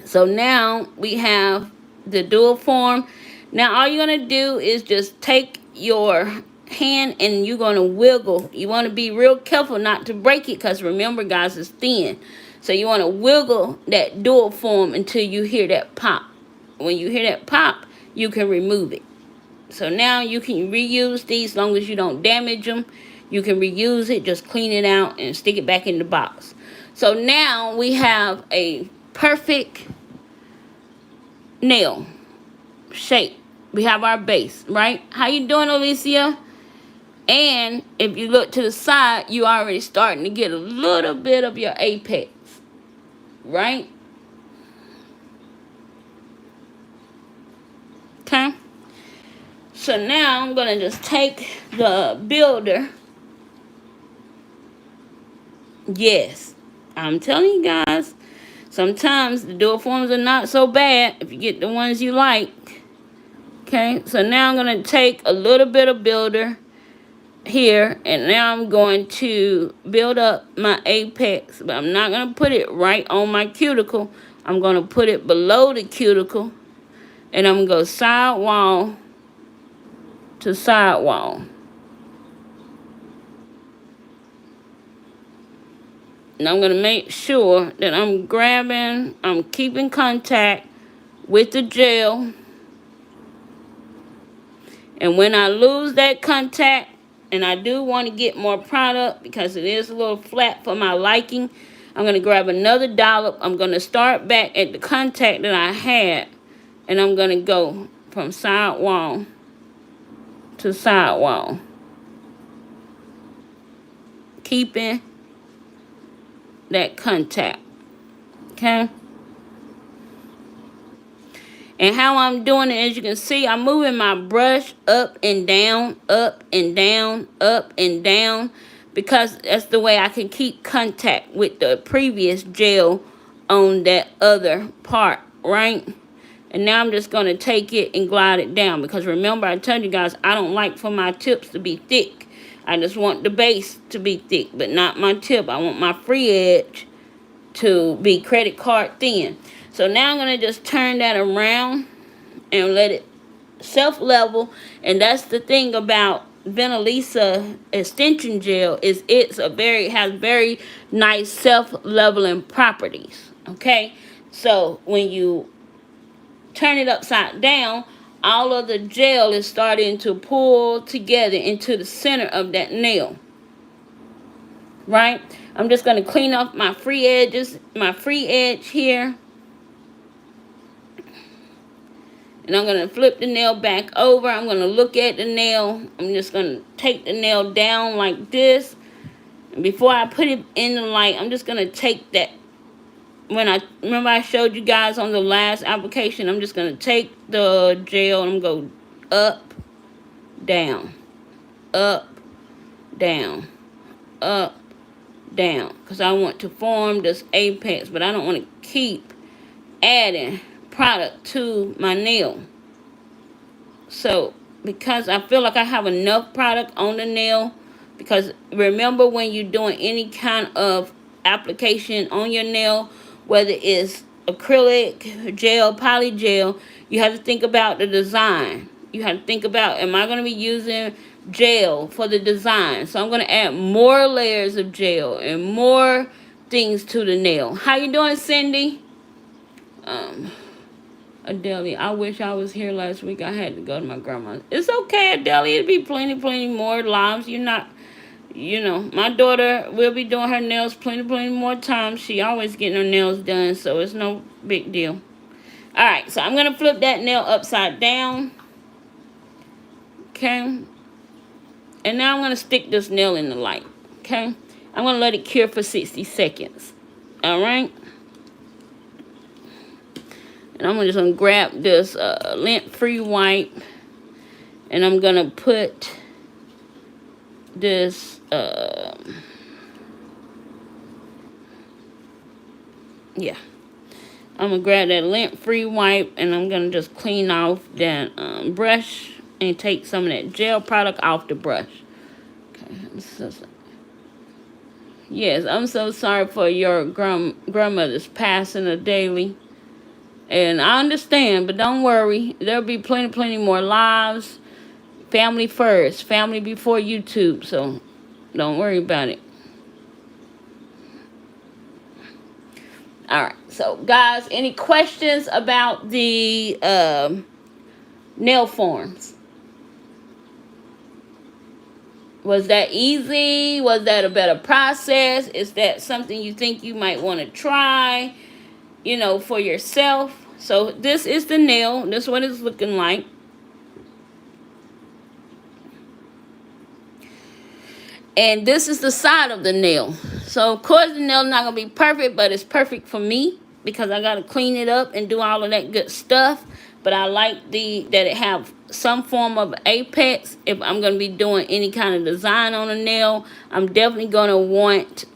So now we have the dual form. Now all you're going to do is just take your hand and you're going to wiggle. You want to be real careful not to break it because remember, guys, it's thin. So you want to wiggle that dual form until you hear that pop. When you hear that pop, you can remove it. So now you can reuse these as long as you don't damage them. You can reuse it, just clean it out and stick it back in the box. So now we have a perfect nail shape. We have our base, right? How you doing, Alicia? And if you look to the side, you already starting to get a little bit of your apex, right? Okay. So now I'm going to just take the builder. Yes, I'm telling you guys, sometimes the dual forms are not so bad if you get the ones you like. Okay, so now I'm going to take a little bit of builder here, and now I'm going to build up my apex, but I'm not going to put it right on my cuticle. I'm going to put it below the cuticle, and I'm going to go side wall to side wall. And I'm going to make sure that I'm keeping contact with the gel. And when I lose that contact, and I do want to get more product because it is a little flat for my liking, I'm going to grab another dollop. I'm going to start back at the contact that I had, and I'm going to go from side wall to side wall, keeping that contact. Okay? And how I'm doing it, as you can see, I'm moving my brush up and down, up and down, up and down, because that's the way I can keep contact with the previous gel on that other part, right? And now I'm just going to take it and glide it down, because remember I told you guys I don't like for my tips to be thick. I just want the base to be thick, but not my tip. I want my free edge to be credit card thin. So now I'm going to just turn that around and let it self-level. And that's the thing about Finalizing extension gel, is has very nice self-leveling properties. Okay, so when you turn it upside down, all of the gel is starting to pull together into the center of that nail. Right? I'm just going to clean off my free edges, my free edge here. And I'm going to flip the nail back over. I'm going to look at the nail. I'm just going to take the nail down like this. And before I put it in the light, I'm just going to take that. Remember I showed you guys on the last application, I'm just going to take the gel and I'm going to go up, down, up, down, up, down. Because I want to form this apex, but I don't want to keep adding product to my nail. So because I feel like I have enough product on the nail, because remember when you're doing any kind of application on your nail, whether it's acrylic gel, poly gel, you have to think about the design. You have to think about, am I going to be using gel for the design? So I'm going to add more layers of gel and more things to the nail. How you doing, Cindy? Adelia, I wish I was here last week. I had to go to my grandma's. It's okay, Adelia. It'll be plenty more lives. You're not, my daughter will be doing her nails plenty more times. She always getting her nails done, so it's no big deal. All right, so I'm going to flip that nail upside down. Okay. And now I'm going to stick this nail in the light. Okay. I'm going to let it cure for 60 seconds. All right. And I'm just going to grab this lint-free wipe. And I'm going to put this, yeah. I'm going to grab that lint-free wipe. And I'm going to just clean off that brush. And take some of that gel product off the brush. Okay. Yes, I'm so sorry for your grandmother's passing a daily. And I understand, but don't worry. There'll be plenty more lives Family first. Family before YouTube. So don't worry about it. All right. So guys, any questions about the nail forms? Was that easy? Was that a better process? Is that something you think you might want to try, you know, for yourself? So this is the nail. This is what it's looking like. And this is the side of the nail. So of course the nail is not going to be perfect, but it's perfect for me because I got to clean it up and do all of that good stuff. But I like that it have some form of apex. If I'm going to be doing any kind of design on a nail, I'm definitely going to want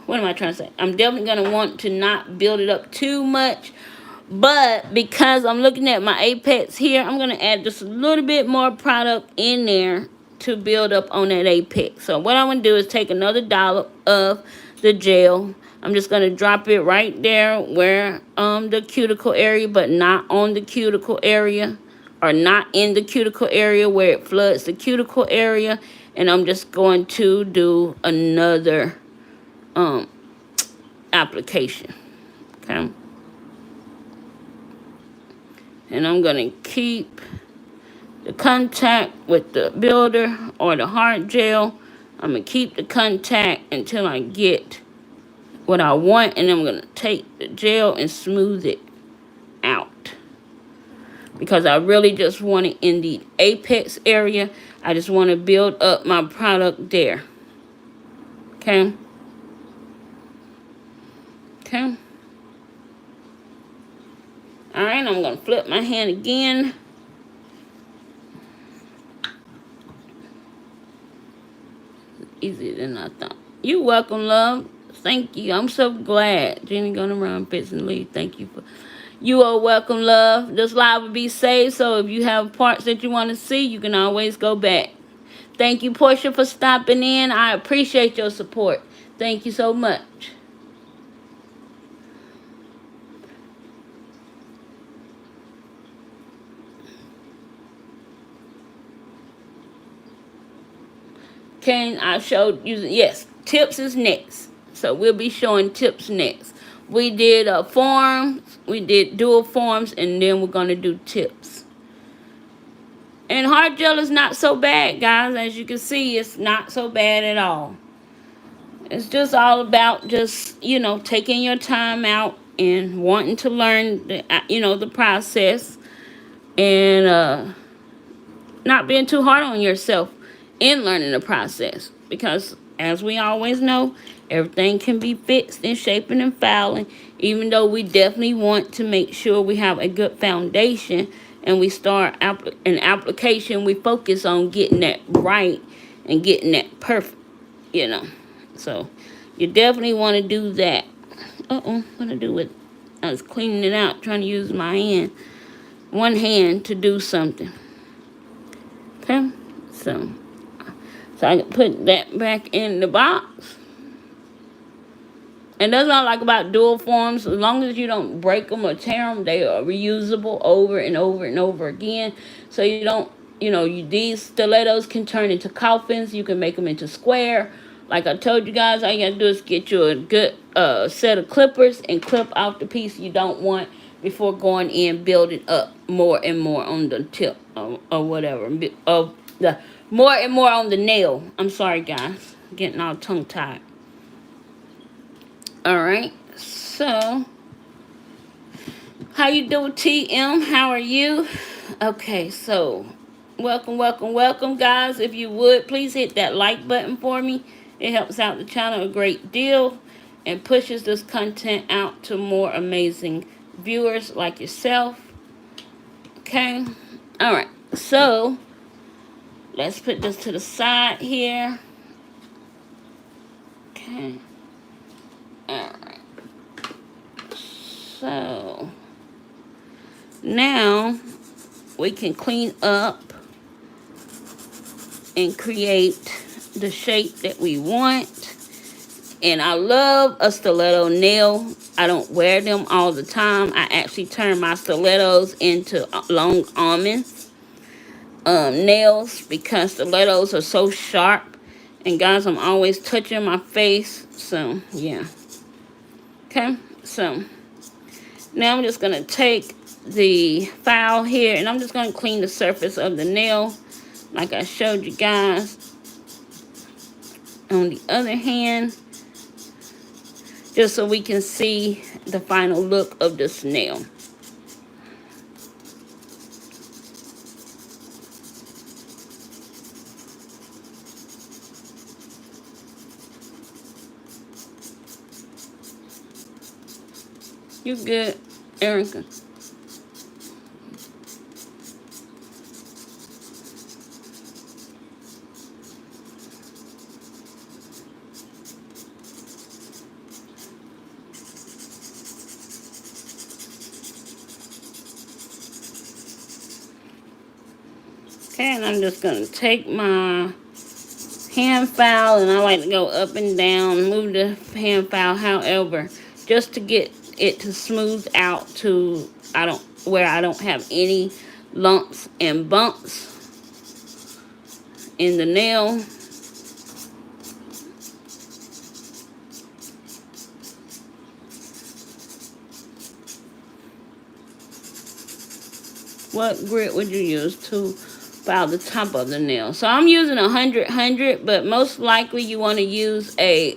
what am I trying to say? I'm definitely going to want to not build it up too much. But because I'm looking at my apex here, I'm going to add just a little bit more product in there to build up on that apex. So what I'm going to do is take another dollop of the gel. I'm just going to drop it right there where the cuticle area, but not on the cuticle area, or not in the cuticle area where it floods the cuticle area. And I'm just going to do another application. Okay. And I'm going to keep the contact with the builder or the hard gel. I'm going to keep the contact until I get what I want. And I'm going to take the gel and smooth it out. Because I really just want it in the apex area. I just want to build up my product there. Okay. Okay. Alright, I'm going to flip my hand again. Easier than I thought. You're welcome, love. Thank you. I'm so glad. Jenny gonna run, fits and leave. Thank you for. You are welcome, love. This live will be saved, so if you have parts that you want to see, you can always go back. Thank you, Portia, for stopping in. I appreciate your support. Thank you so much. Okay, I showed you. Yes, tips is next. So we'll be showing tips next. We did forms, we did dual forms, and then we're going to do tips. And hard gel is not so bad, guys. As you can see, it's not so bad at all. It's just all about just, you know, taking your time out and wanting to learn, the process. And not being too hard on yourself in learning the process. Because, as we always know, everything can be fixed and shaping and filing. Even though we definitely want to make sure we have a good foundation and we start an application, we focus on getting that right and getting that perfect, So, you definitely want to do that. What I do with, I was cleaning it out, trying to use my hand, one hand to do something. Okay, so I can put that back in the box. And that's what I like about dual forms. As long as you don't break them or tear them, they are reusable over and over and over again. So you don't, these stilettos can turn into coffins. You can make them into square. Like I told you guys, all you got to do is get you a good set of clippers and clip out the piece you don't want before going in, building up more and more on the tip or whatever. More and more on the nail. I'm sorry, guys. Getting all tongue-tied. Alright, so how you doing, TM? How are you? Okay, so welcome, guys. If you would, please hit that like button for me. It helps out the channel a great deal and pushes this content out to more amazing viewers like yourself. Okay, alright, so let's put this to the side here. Okay. Alright. So now we can clean up and create the shape that we want. And I love a stiletto nail. I don't wear them all the time. I actually turn my stilettos into long almonds nails because stilettos are so sharp. And guys, I'm always touching my face. So, yeah. Okay, so now I'm just going to take the file here and I'm just going to clean the surface of the nail like I showed you guys. On the other hand, just so we can see the final look of this nail. You good, Erica? Okay, and I'm just going to take my hand file, and I like to go up and down, move the hand file, however, just to get it to smooth out to where I don't have any lumps and bumps in the nail. What grit would you use to file the top of the nail? So I'm using 100, but most likely you want to use a,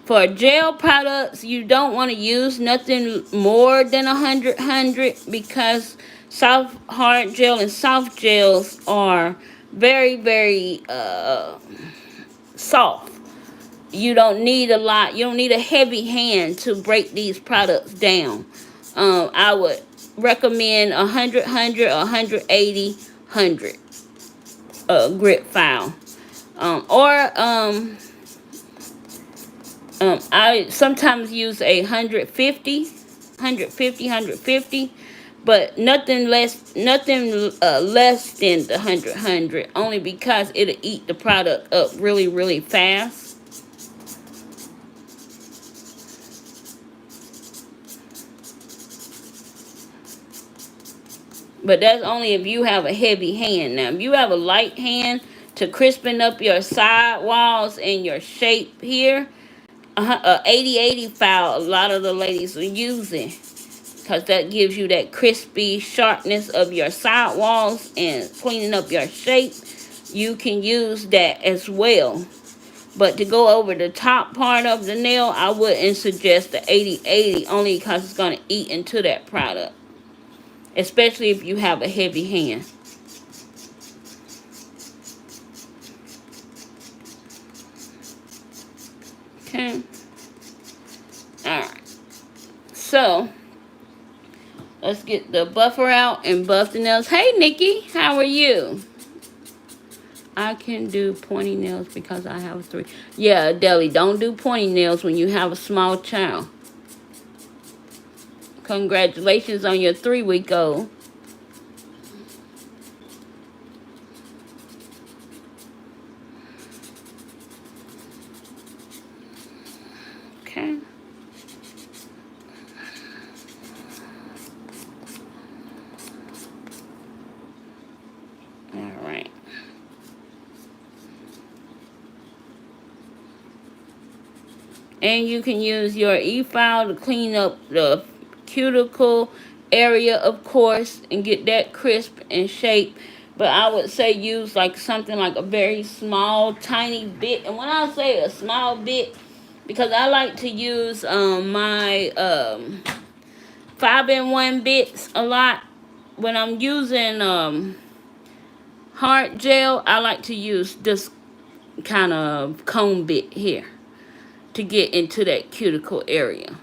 for gel products, you don't want to use nothing more than 100, because soft, hard gel and soft gels are very, very soft. You don't need a lot. You don't need a heavy hand to break these products down. I would recommend 100, or 180, 100 grit file. I sometimes use a 150, but nothing less than the 100, only because it'll eat the product up really, really fast. But that's only if you have a heavy hand. Now, if you have a light hand to crispen up your side walls and your shape here, 80 file, a lot of the ladies are using, because that gives you that crispy sharpness of your side walls and cleaning up your shape. You can use that as well. But to go over the top part of the nail, I wouldn't suggest the 80, only because it's going to eat into that product, especially if you have a heavy hand. Okay. Alright. So, let's get the buffer out and buff the nails. Hey, Nikki. How are you? I can do pointy nails because I have 3. Yeah, Deli, don't do pointy nails when you have a small child. Congratulations on your 3-week-old. Okay. All right. And you can use your e-file to clean up the cuticle area, of course, and get that crisp and shape. But I would say use like something like a very small, tiny bit. And when I say a small bit, because I like to use my 5-in-1 bits a lot. When I'm using hard gel, I like to use this kind of comb bit here to get into that cuticle area.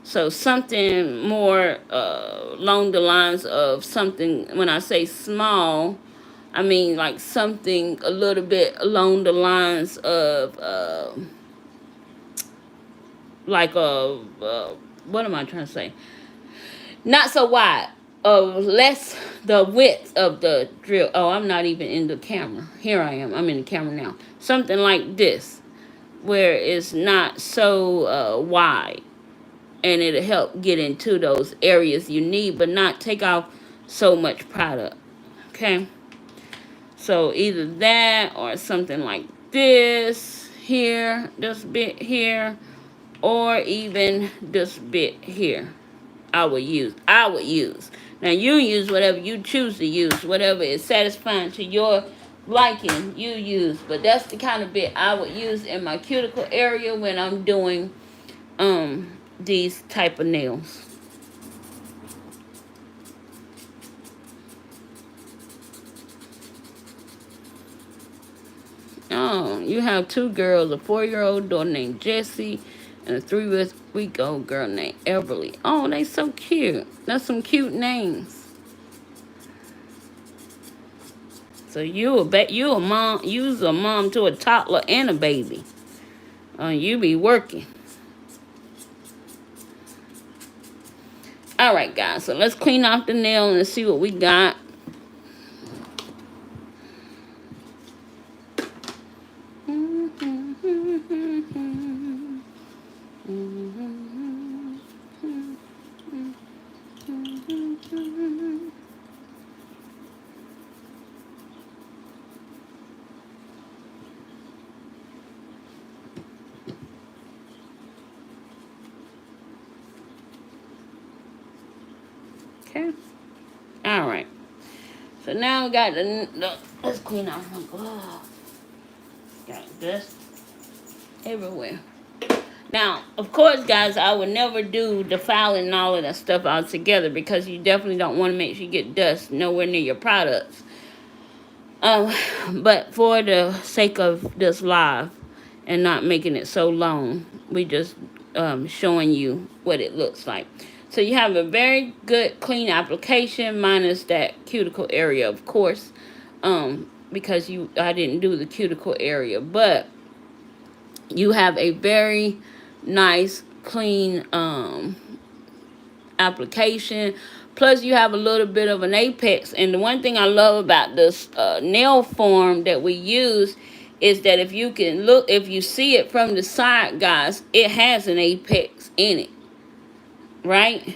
So something more along the lines of something, when I say small, I mean like something a little bit along the lines of like a, what am I trying to say? Not so wide. Less the width of the drill. Oh, I'm not even in the camera. Here I am. I'm in the camera now. Something like this. where it's not so wide, and it'll help get into those areas you need, but not take off so much product. Okay, so either that or something like this here, this bit here, or even this bit here. I would use. Now you use whatever you choose to use, whatever is satisfying to your liking, you use. But that's the kind of bit I would use in my cuticle area when I'm doing these type of nails. Oh, you have two girls, a 4-year-old daughter named Jessie and a 3-week-old girl named Everly. Oh, they so cute. That's some cute names. So you a mom, you's a mom to a toddler and a baby. You be working. Alright guys, so let's clean off the nail and see what we got. Okay. Alright. So now we got let's clean off my glove. Got dust everywhere. Now, of course, guys, I would never do the filing and all of that stuff all together because you definitely don't want to make sure you get dust nowhere near your products. But for the sake of this live and not making it so long, we just showing you what it looks like. So you have a very good clean application minus that cuticle area, of course, because I didn't do the cuticle area, but you have a very nice clean application. Plus you have a little bit of an apex, and the one thing I love about this nail form that we use is that if you see it from the side, guys, it has an apex in it, right?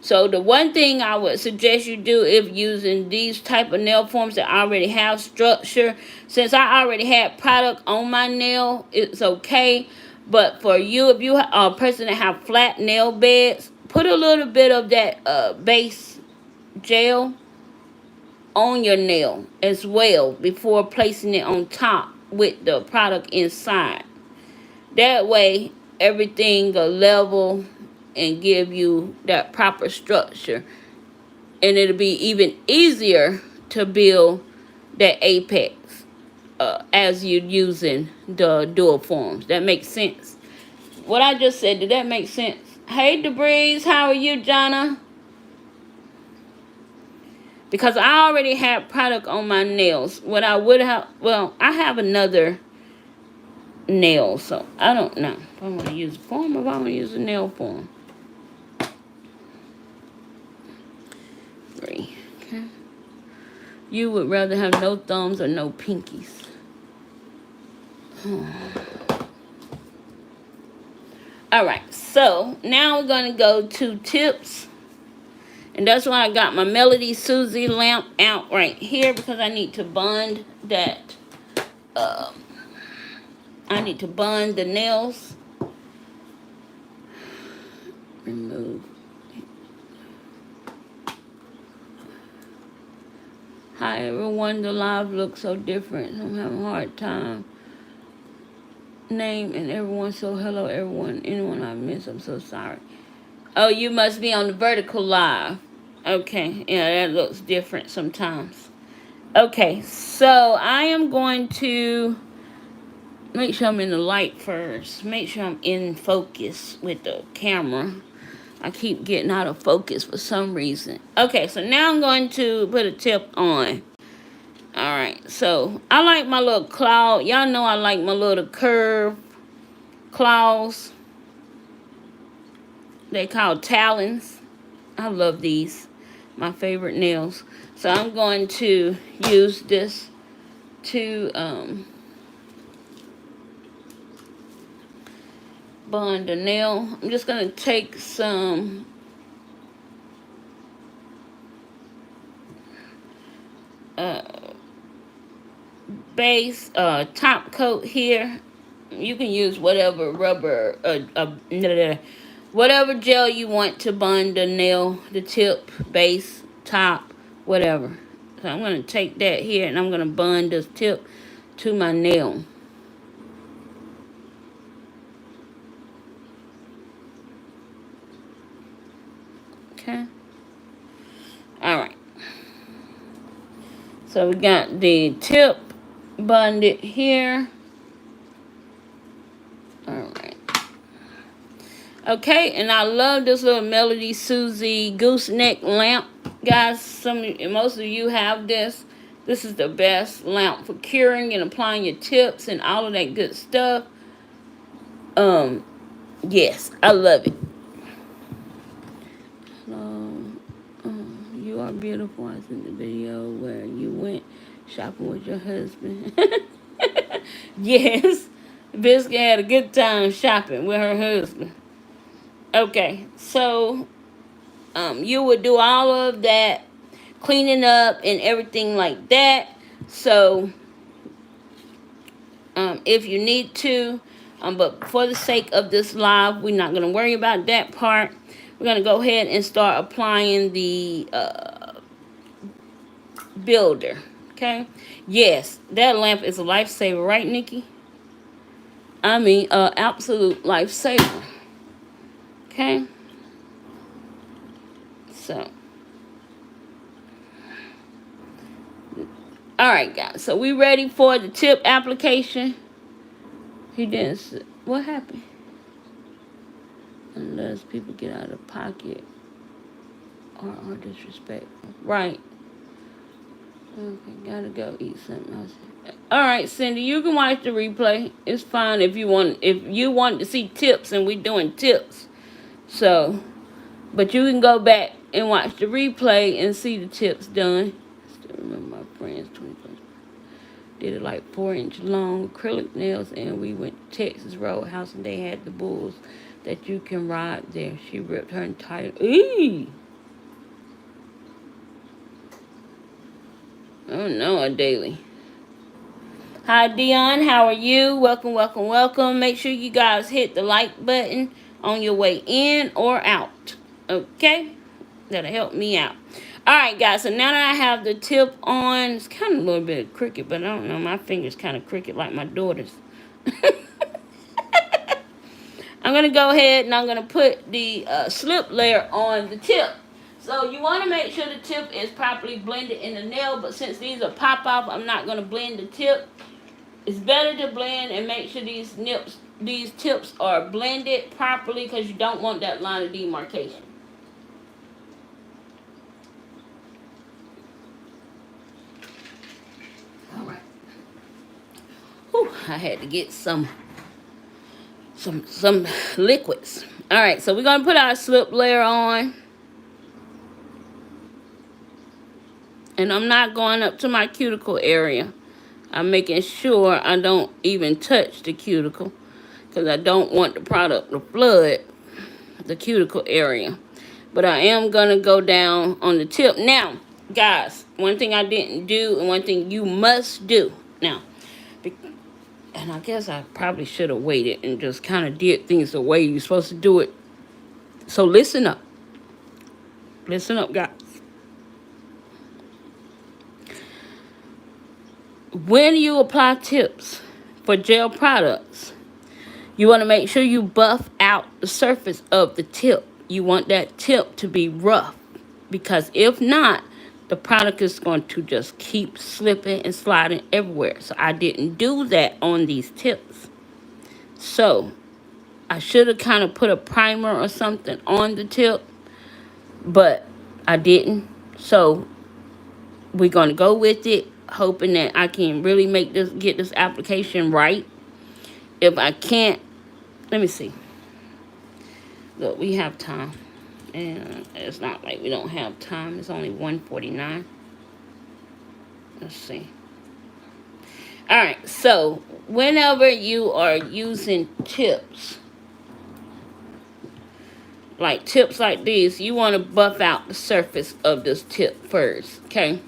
So the one thing I would suggest you do if using these type of nail forms that already have structure, since I already had product on my nail, it's okay. But for you, if you are a person that have flat nail beds, put a little bit of that base gel on your nail as well before placing it on top with the product inside. That way, everything will level and give you that proper structure, and it'll be even easier to build that apex as you're using the dual forms. That makes sense. What I just said, did that make sense? Hey Debris, how are you, Jonna? Because I already had product on my nails. What I would have, well, I have another nail, so I don't know if I'm going to use a form or if I'm going to use a nail form. 3. Okay. You would rather have no thumbs or no pinkies. Alright, so now we're going to go to tips. And that's why I got my Melody Susie lamp out right here, because I need to bond that. I need to bond the nails. Remove. Hi everyone, the live looks so different. I'm having a hard time. Name and everyone, so hello everyone. Anyone I miss, I'm so sorry. Oh, you must be on the vertical live. Okay, yeah, that looks different sometimes. Okay, so I am going to make sure I'm in the light first. Make sure I'm in focus with the camera. I keep getting out of focus for some reason. Okay, so now I'm going to put a tip on. Alright, so I like my little claw. Y'all know I like my little curved claws. They call talons. I love these. My favorite nails. So I'm going to use this to bond the nail. I'm just gonna take some base top coat here. You can use whatever rubber whatever gel you want to bond the nail, the tip, base, top, whatever. So I'm gonna take that here and I'm gonna bond this tip to my nail. Okay. Alright. So we got the tip bonded here. Alright. Okay, and I love this little Melody Susie gooseneck lamp. Guys, most of you have this. This is the best lamp for curing and applying your tips and all of that good stuff. Yes, I love it. You are beautiful. I seen the video where you went shopping with your husband. Yes, Biscuit had a good time shopping with her husband. Okay, so you would do all of that cleaning up and everything like that. So if you need to, but for the sake of this live, we're not going to worry about that part. We're going to go ahead and start applying the builder. Okay, yes, that lamp is a lifesaver, right, Nikki? I mean, absolute lifesaver. Okay, so all right, guys, so we ready for the tip application. He didn't. What happened? Unless people get out of pocket or are disrespectful. Right. Okay, gotta go eat something else. All right, Cindy, you can watch the replay. It's fine if you want. If you want to see tips, and we doing tips, so, but you can go back and watch the replay and see the tips done. Still remember my friend's 21st. Did it like 4-inch long acrylic nails, and we went to Texas Roadhouse, and they had the bulls that you can ride there. She ripped her entire. Eee! Oh no, a daily. Hi Dion, how are you? Welcome, welcome, welcome. Make sure you guys hit the like button on your way in or out. Okay? That'll help me out. Alright guys, so now that I have the tip on, it's kind of a little bit crooked, but I don't know, my finger's kind of crooked like my daughter's. I'm going to go ahead and I'm going to put the slip layer on the tip. So you want to make sure the tip is properly blended in the nail, but since these are pop-off, I'm not going to blend the tip. It's better to blend and make sure these tips are blended properly because you don't want that line of demarcation. All right. Whew, I had to get some liquids. All right, so we're going to put our slip layer on. And I'm not going up to my cuticle area. I'm making sure I don't even touch the cuticle because I don't want the product to flood the cuticle area. But I am going to go down on the tip. Now, guys, one thing I didn't do and one thing you must do. Now, and I guess I probably should have waited and just kind of did things the way you're supposed to do it. So listen up. Listen up, guys. When you apply tips for gel products, you want to make sure you buff out the surface of the tip. You want that tip to be rough because if not, the product is going to just keep slipping and sliding everywhere. So I didn't do that on these tips. So I should have kind of put a primer or something on the tip, but I didn't. So we're going to go with it, hoping that I can really get this application right. If I can't, let me see. Look, we have time. And it's not like we don't have time. It's only 1:49. Let's see. Alright, so whenever you are using tips, like tips like these, you want to buff out the surface of this tip first, okay?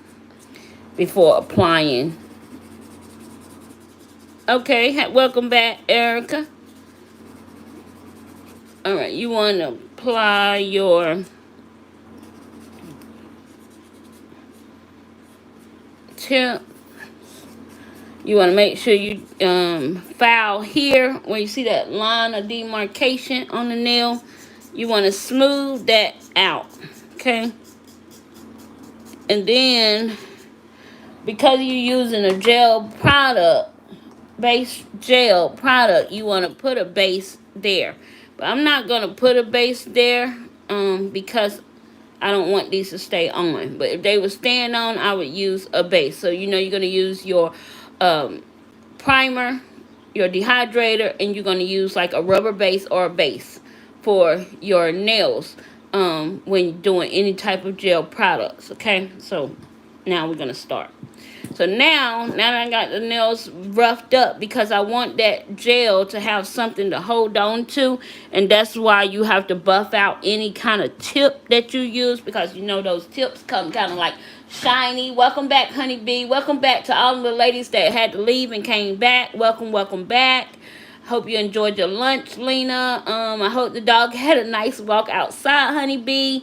Before applying. Okay, welcome back, Erica. All right, you want to apply your tip. You want to make sure you file here where you see that line of demarcation on the nail. You want to smooth that out, okay? And then, because you're using a gel product, base gel product, you want to put a base there. But I'm not going to put a base there because I don't want these to stay on. But if they were staying on, I would use a base. So you know you're going to use your primer, your dehydrator, and you're going to use like a rubber base or a base for your nails when you're doing any type of gel products, okay? So now we're going to start. So now that I got the nails roughed up, because I want that gel to have something to hold on to, and that's why you have to buff out any kind of tip that you use, because you know those tips come kind of like shiny. Welcome back, Honeybee. Welcome back to all of the ladies that had to leave and came back. Welcome back. Hope you enjoyed your lunch, Lena. I hope the dog had a nice walk outside, Honeybee.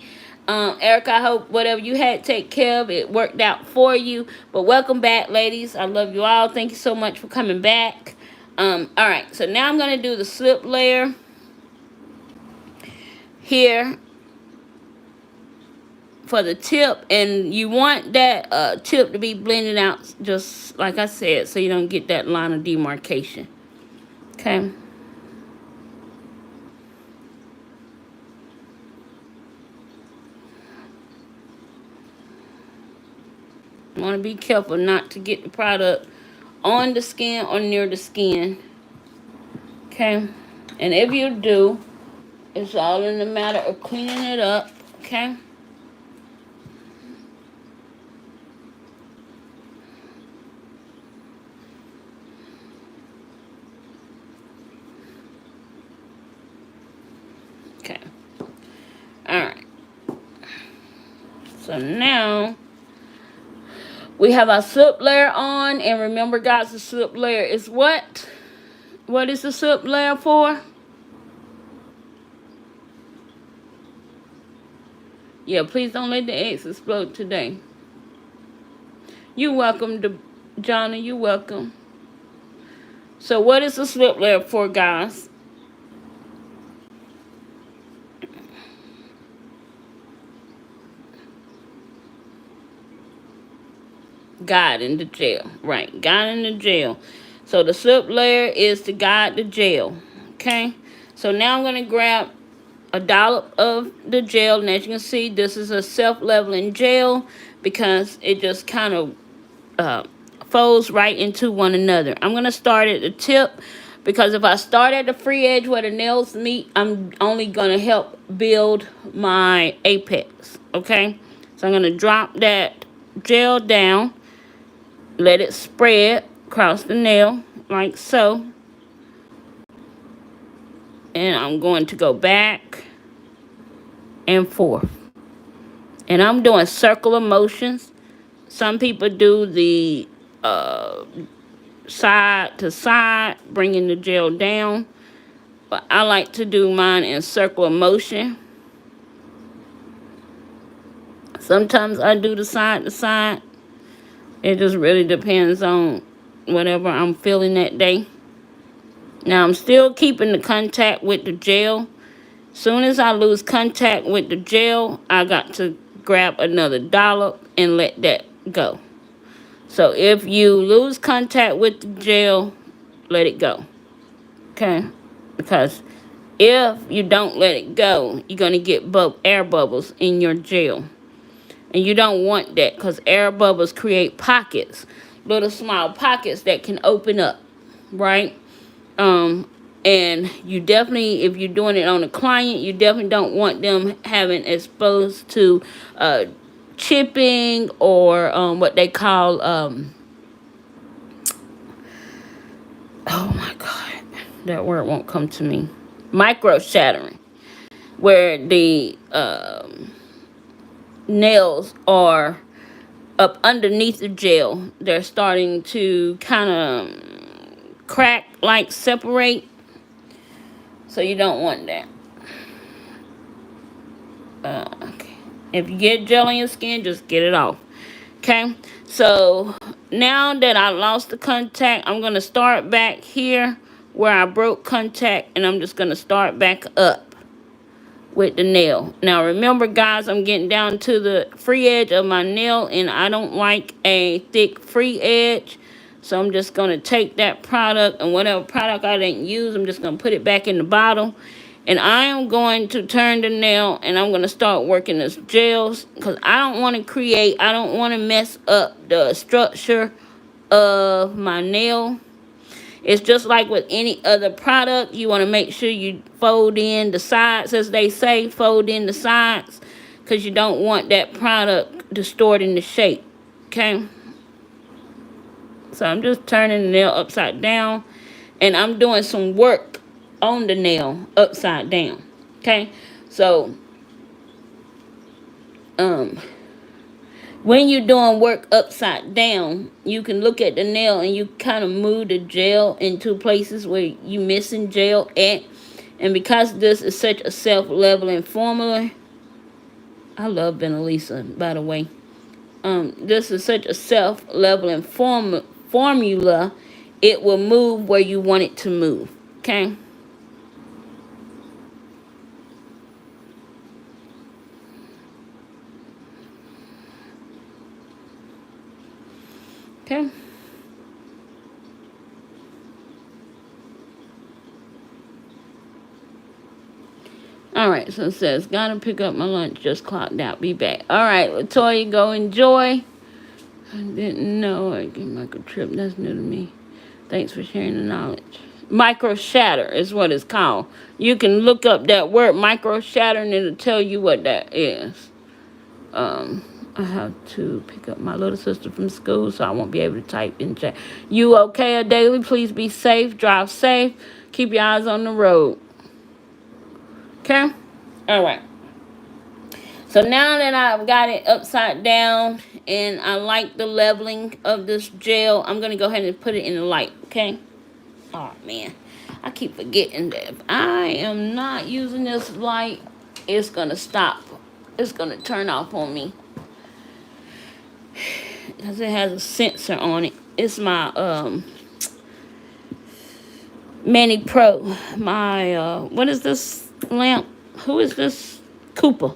Erica, I hope whatever you had to take care of, it worked out for you. But welcome back, ladies. I love you all. Thank you so much for coming back. All right, so now I'm going to do the slip layer here for the tip. And you want that tip to be blended out just like I said, so you don't get that line of demarcation. Okay. You want to be careful not to get the product on the skin or near the skin. Okay. And if you do, it's all in the matter of cleaning it up. Okay. Okay. Alright. So now we have our slip layer on, and remember guys, the slip layer is what? What is the slip layer for? Yeah, please don't let the eggs explode today. You're welcome, to Johnny, you're welcome. So what is the slip layer for, guys? Guiding the gel. Right, guiding the gel. So the slip layer is to guide the gel. Okay, so now I'm going to grab a dollop of the gel, and as you can see, this is a self-leveling gel because it just kind of folds right into one another. I'm going to start at the tip because if I start at the free edge where the nails meet, I'm only going to help build my apex. Okay, so I'm going to drop that gel down, let it spread across the nail like so. And I'm going to go back and forth. And I'm doing circular motions. Some people do the side to side, bringing the gel down. But I like to do mine in circular motion. Sometimes I do the side to side. It just really depends on whatever I'm feeling that day. Now I'm still keeping the contact with the gel. Soon as I lose contact with the gel, I got to grab another dollop and let that go. So if you lose contact with the gel, let it go. Okay? Because if you don't let it go, you're going to get air bubbles in your gel. And you don't want that because air bubbles create pockets, little small pockets that can open up, right? And you definitely, if you're doing it on a client, you definitely don't want them having exposed to chipping or what they call, oh my God, that word won't come to me, micro shattering. where the nails are up underneath the gel. They're starting to kind of crack, like separate. So you don't want that. Okay. If you get gel on your skin, just get it off. Okay. So now that I lost the contact, I'm going to start back here where I broke contact, and I'm just going to start back up with the nail. Now remember, guys, I'm getting down to the free edge of my nail, and I don't like a thick free edge. So I'm just going to take that product, and whatever product I didn't use, I'm just going to put it back in the bottle. And I am going to turn the nail, and I'm going to start working this gels, because I don't want to mess up the structure of my nail. It's just like with any other product. You want to make sure you fold in the sides, as they say, fold in the sides, because you don't want that product distorting the shape. Okay? So I'm just turning the nail upside down, and I'm doing some work on the nail upside down. Okay? So, when you're doing work upside down, you can look at the nail and you kind of move the gel into places where you missing gel at. And because this is such a self-leveling formula, I love Finalizing, by the way. This is such a self-leveling formula, it will move where you want it to move. Okay? Okay? Alright, so it says, gotta pick up my lunch, just clocked out, be back. Alright, Latoya, go enjoy. I didn't know I get micro trip, that's new to me. Thanks for sharing the knowledge. Micro shatter is what it's called. You can look up that word micro shatter and it'll tell you what that is. I have to pick up my little sister from school, so I won't be able to type in chat. You okay, Daily? Please be safe, drive safe, keep your eyes on the road. Okay? Alright. So now that I've got it upside down and I like the leveling of this gel, I'm going to go ahead and put it in the light, okay? Oh, man. I keep forgetting that if I am not using this light, it's going to stop. It's going to turn off on me. Because it has a sensor on it. It's my Mani Pro. My, what is this lamp? Who is this? Cooper.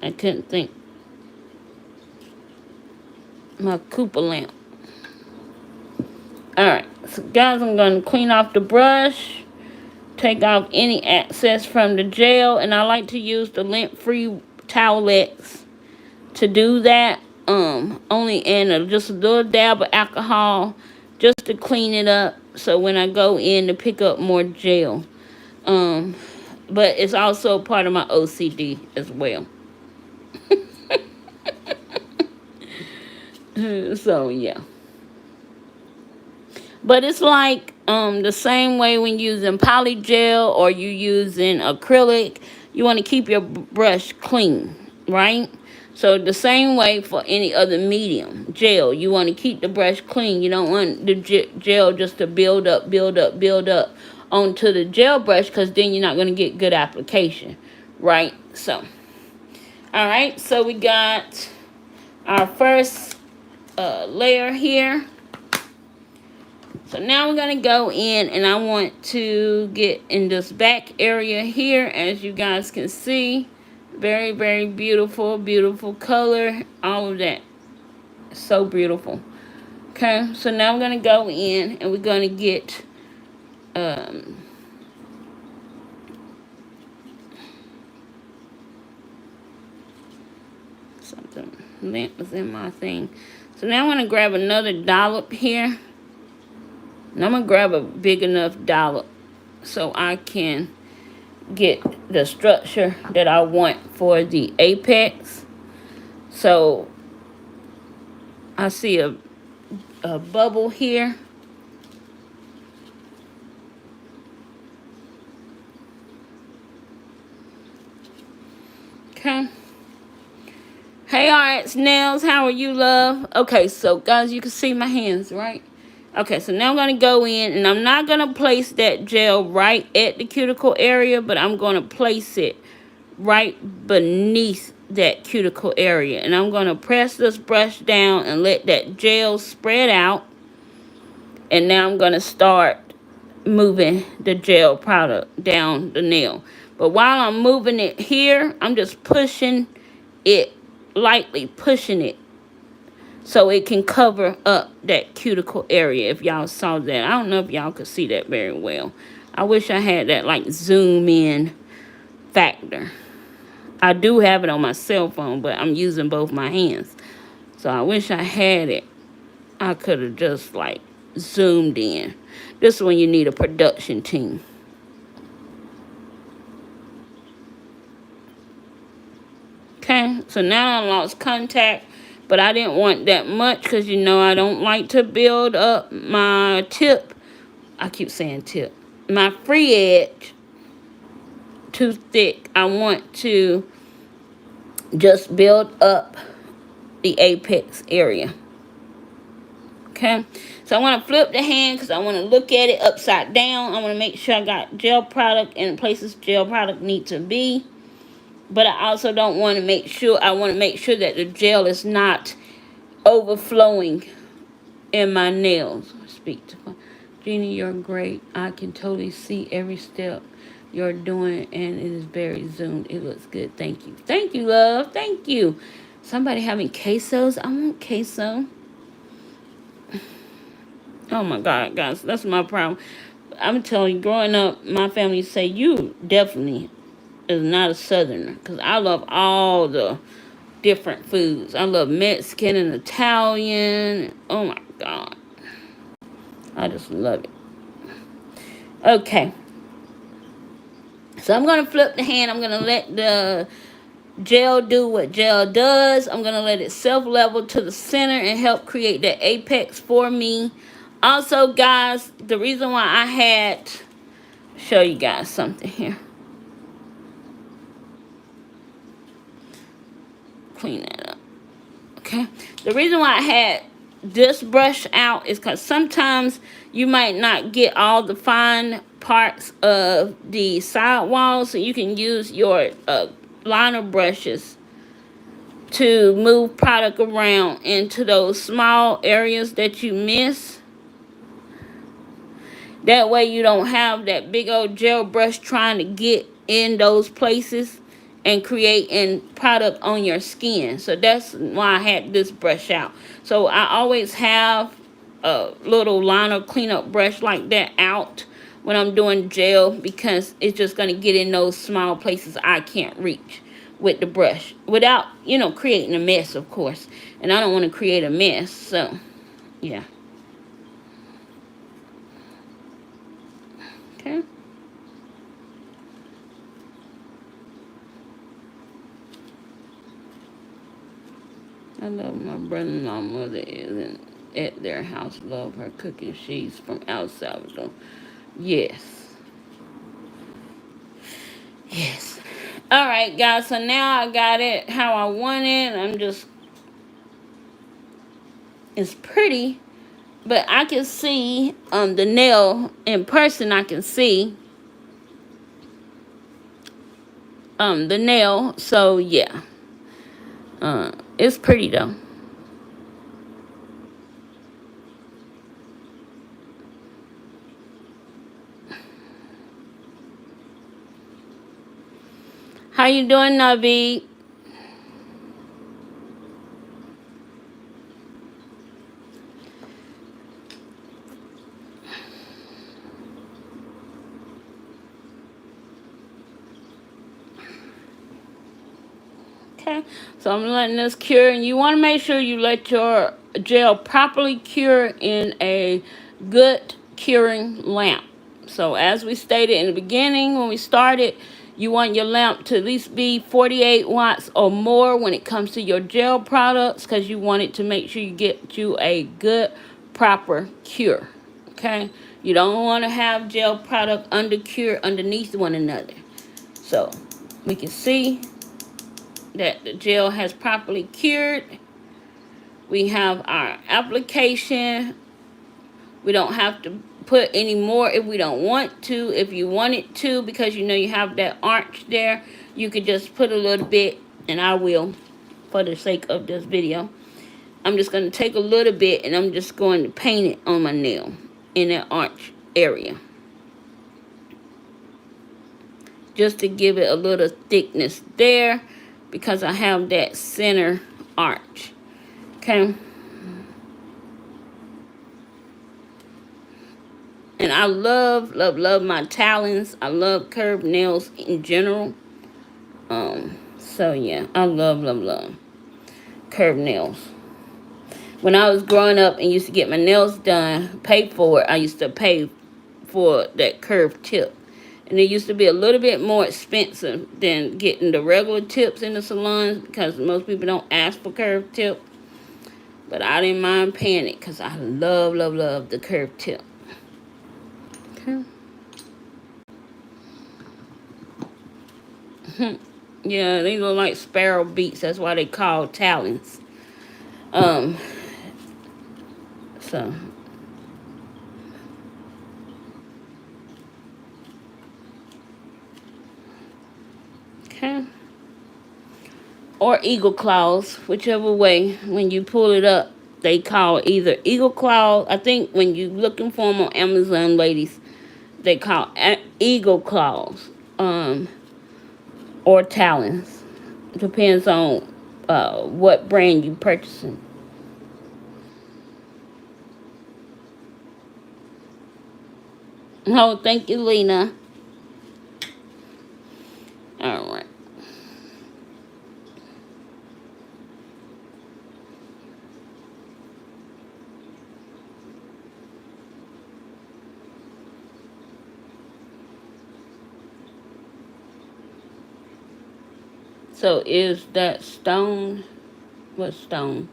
I couldn't think. My Cooper lamp. Alright, so guys, I'm going to clean off the brush. Take off any excess from the gel. And I like to use the lint-free towelettes to do that. Only in just a little dab of alcohol, just to clean it up. So when I go in to pick up more gel. But it's also part of my OCD as well. So yeah. But it's like the same way when using poly gel or you using acrylic. You want to keep your brush clean, right? So the same way for any other medium gel, you want to keep the brush clean. You don't want the gel just to build up onto the gel brush, because then you're not going to get good application, right? So, all right, so we got our first layer here. So now we're going to go in, and I want to get in this back area here, as you guys can see. Very, very beautiful, beautiful color, all of that. So beautiful. Okay, so now we're going to go in, and we're going to get something. Lint was in my thing. So now I'm going to grab another dollop here. And I'm going to grab a big enough dollop so I can get the structure that I want for the apex. So I see a bubble here. Nats Nails, how are you, love? Okay, so guys, you can see my hands, right? Okay, so now I'm going to go in, and I'm not going to place that gel right at the cuticle area, but I'm going to place it right beneath that cuticle area. And I'm going to press this brush down and let that gel spread out. And now I'm going to start moving the gel product down the nail. But while I'm moving it here, I'm just pushing it, lightly pushing it, so it can cover up that cuticle area. If y'all saw that, I don't know if y'all could see that very well. I wish I had that like zoom in factor. I do have it on my cell phone, but I'm using both my hands. So I wish I had it. I could have just like zoomed in. This is when you need a production team. Okay, so now I lost contact, but I didn't want that much because, you know, I don't like to build up my tip. I keep saying tip. My free edge too thick. I want to just build up the apex area. Okay, so I want to flip the hand because I want to look at it upside down. I want to make sure I got gel product in places gel product need to be. But I also don't want to make sure, I want to make sure that the gel is not overflowing in my nails. Speak to my, Jeannie, you're great. I can totally see every step you're doing, and it is very zoomed. It looks good. Thank you. Thank you, love. Thank you. Somebody having quesos? I want queso. Oh my God, guys, that's my problem. I'm telling you, growing up, my family say you definitely is not a southerner, because I love all the different foods. I love Mexican and Italian. Oh my God, I just love it. Okay, so I'm gonna flip the hand. I'm gonna let the gel do what gel does. I'm gonna let it self level to the center and help create that apex for me. Also, guys, the reason why I had show you guys something here. Clean that up. Okay, the reason why I had this brush out is because sometimes you might not get all the fine parts of the side walls, so you can use your liner brushes to move product around into those small areas that you miss. That way you don't have that big old gel brush trying to get in those places and creating product on your skin. So that's why I had this brush out. So I always have a little liner cleanup brush like that out when I'm doing gel, because it's just going to get in those small places I can't reach with the brush without, you know, creating a mess, of course. And I don't want to create a mess. So, yeah. Okay. I love my brother-in-law mother isn't at their house. Love her cooking. She's from El Salvador. Yes. Yes. Alright, guys. So now I got it how I want it. I'm just... It's pretty. But I can see the nail in person. I can see the nail. So, yeah. It's pretty, though. How you doing, Naveed? Okay, so I'm letting this cure, and you want to make sure you let your gel properly cure in a good curing lamp. So as we stated in the beginning when we started, you want your lamp to at least be 48 watts or more when it comes to your gel products, because you want it to make sure you get you a good proper cure. Okay, you don't want to have gel product under cure underneath one another. So we can see that the gel has properly cured. We have our application. We don't have to put any more if we don't want to. If you wanted to, because you know you have that arch there, you could just put a little bit, and I will, for the sake of this video. I'm just going to take a little bit, and I'm just going to paint it on my nail in that arch area, just to give it a little thickness there, because I have that center arch. Okay. And I love, love, love my talons. I love curved nails in general. So yeah, I love, love, love curved nails. When I was growing up and used to get my nails done, paid for it, I used to pay for that curved tip. And it used to be a little bit more expensive than getting the regular tips in the salons, because most people don't ask for curved tip. But I didn't mind paying it because I love, love, love the curved tip. Okay. Yeah, they look like sparrow beaks. That's why they call talons. So. Okay. Or eagle claws, whichever way. When you pull it up, they call either eagle claw. I think when you're looking for them on Amazon, ladies, they call eagle claws. Or talons. It depends on what brand you purchasing. Oh, thank you, Lena. All right. So is that stone? What stone?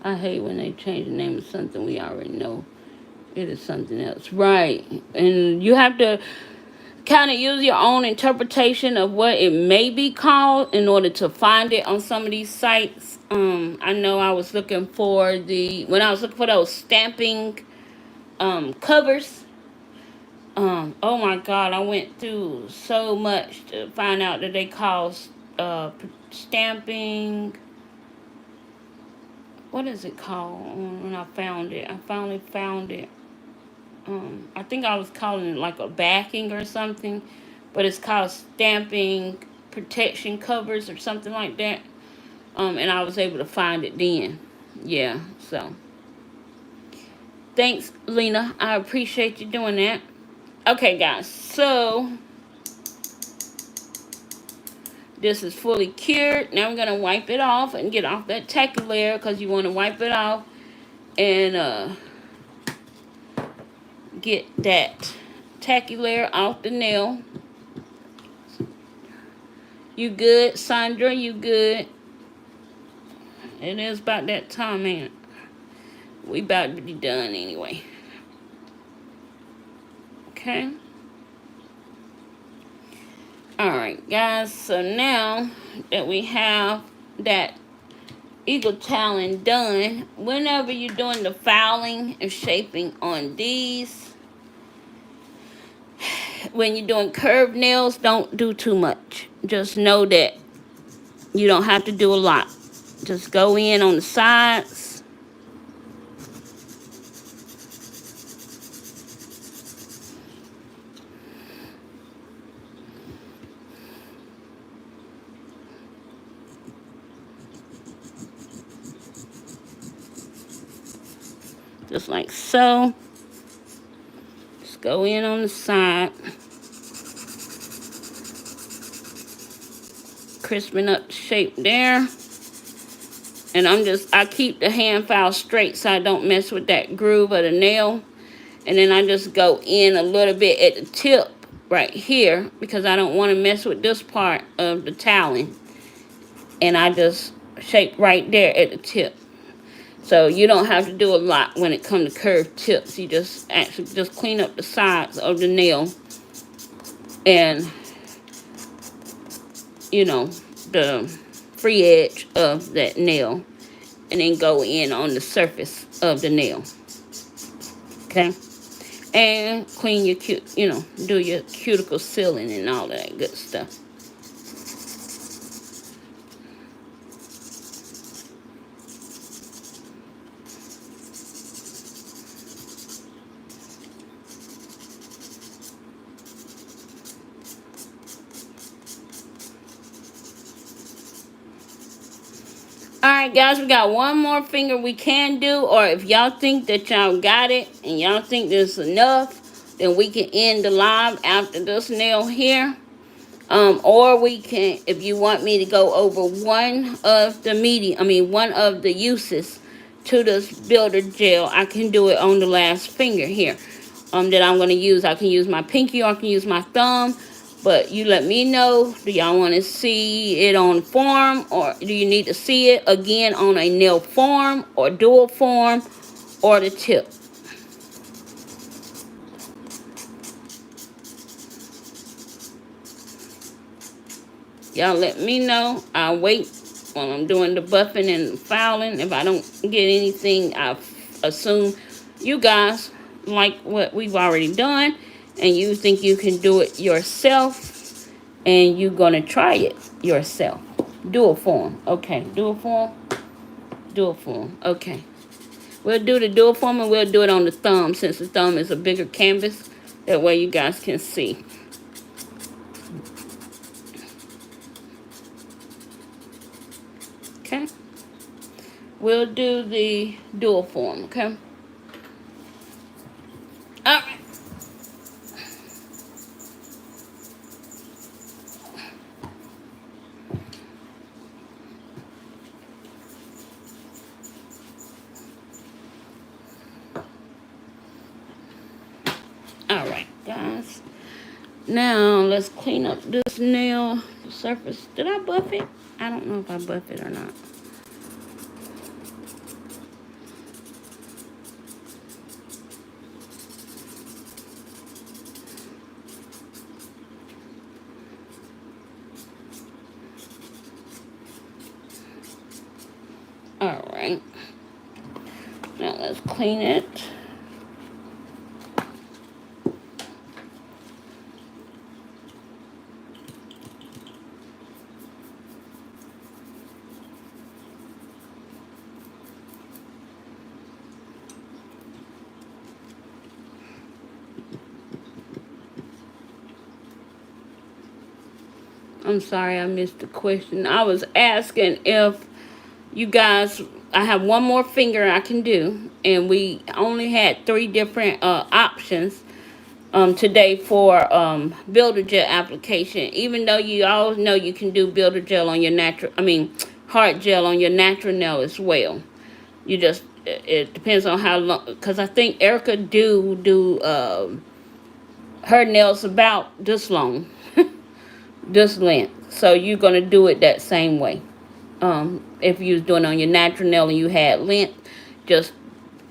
I hate when they change the name of something we already know. It is something else. Right. And you have to kind of use your own interpretation of what it may be called in order to find it on some of these sites. I know I was looking for when I was looking for those stamping covers. Oh my God, I went through so much to find out that they call stamping. What is it called? When I found it, I finally found it. I think I was calling it like a backing or something, but it's called stamping protection covers or something like that. And I was able to find it then. Yeah, so thanks, Lena. I appreciate you doing that. Okay, guys, so this is fully cured. Now we're gonna wipe it off and get off that tacky layer, because you want to wipe it off and get that tacky layer off the nail. You good, Sandra? You good? It is about that time, man. We about to be done anyway. Okay. Alright, guys. So now that we have that eagle talon done, whenever you're doing the filing and shaping on these, when you're doing curved nails, don't do too much. Just know that you don't have to do a lot. Just go in on the sides. Just like so. Just go in on the side. Crisping up the shape there. And I keep the hand file straight so I don't mess with that groove of the nail. And then I just go in a little bit at the tip right here, because I don't want to mess with this part of the talon. And I just shape right there at the tip. So you don't have to do a lot when it comes to curved tips. You just actually just clean up the sides of the nail and you know, the free edge of that nail, and then go in on the surface of the nail. Okay, and clean your do your cuticle sealing and all that good stuff. Alright guys, we got one more finger we can do, or if y'all think that y'all got it and y'all think this is enough, then we can end the live after this nail here. Or we can, if you want me to go over one of the uses to this builder gel, I can do it on the last finger here. That I'm going to use. I can use my pinky or I can use my thumb. But you let me know, do y'all want to see it on form, or do you need to see it again on a nail form or dual form or the tip? Y'all let me know. I'll wait while I'm doing the buffing and filing. If I don't get anything, I assume you guys like what we've already done and you think you can do it yourself and you're going to try it yourself. Dual form. Okay. Dual form. Dual form. Okay. We'll do the dual form and we'll do it on the thumb since the thumb is a bigger canvas. That way you guys can see. Okay. We'll do the dual form, okay? All right. All right, guys. Now, let's clean up this nail surface. Did I buff it? I don't know if I buff it or not. All right. Now, let's clean it. I'm sorry I missed the question. I was asking if you guys, I have one more finger I can do, and we only had 3 different options today for builder gel application. Even though you all know you can do builder gel on your hard gel on your natural nail as well. You just, it depends on how long, because I think Erica do her nails about this long. This length, so you're gonna do it that same way. If you was doing it on your natural nail and you had length, just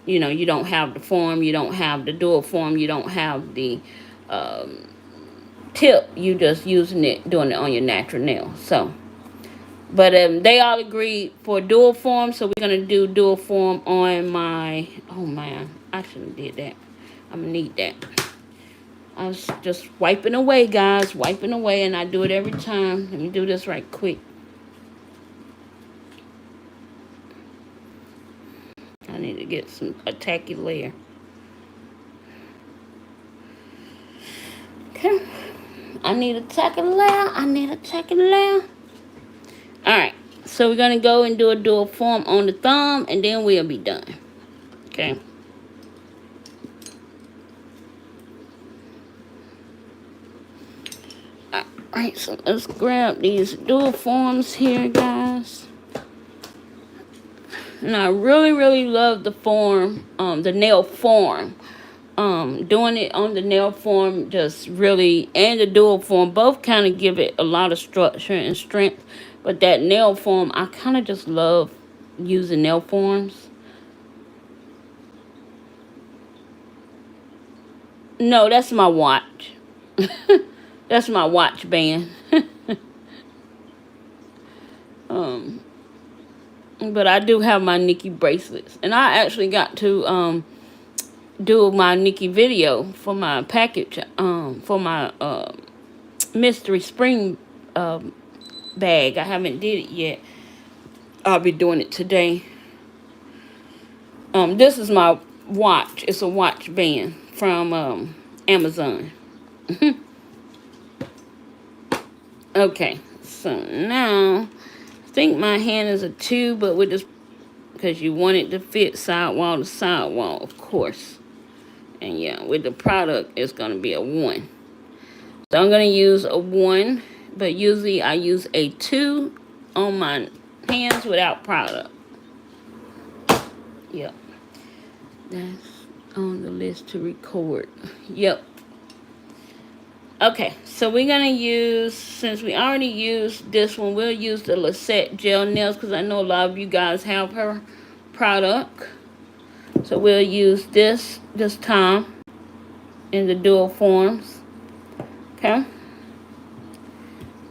you don't have the form, you don't have the dual form, you don't have the tip, you just doing it on your natural nail. So but they all agreed for dual form, so we're gonna do dual form on my, oh man, I shouldn't have did that. I'm gonna need that. I was just wiping away, guys. Wiping away, and I do it every time. Let me do this right quick. I need to get a tacky layer. Okay. I need a tacky layer. Alright. So we're going to go and do a dual form on the thumb, and then we'll be done. Okay. Alright, so let's grab these dual forms here, guys. And I really, really love the form, the nail form. Doing it on the nail form just really, and the dual form, both kind of give it a lot of structure and strength. But that nail form, I kind of just love using nail forms. No, that's my watch. That's my watch band. But I do have my Nikki bracelets. And I actually got to do my Nikki video for my package, for my mystery spring bag. I haven't did it yet. I'll be doing it today. This is my watch. It's a watch band from Amazon. Okay, so now I think my hand is a 2, but with this, because you want it to fit sidewall to sidewall, of course. And yeah, with the product, it's going to be a 1. So I'm going to use a 1, but usually I use a 2 on my hands without product. Yep. That's on the list to record. Yep. Okay, so we're going to use, since we already used this one, we'll use the Lisette gel nails because I know a lot of you guys have her product. So we'll use this time in the dual forms. Okay.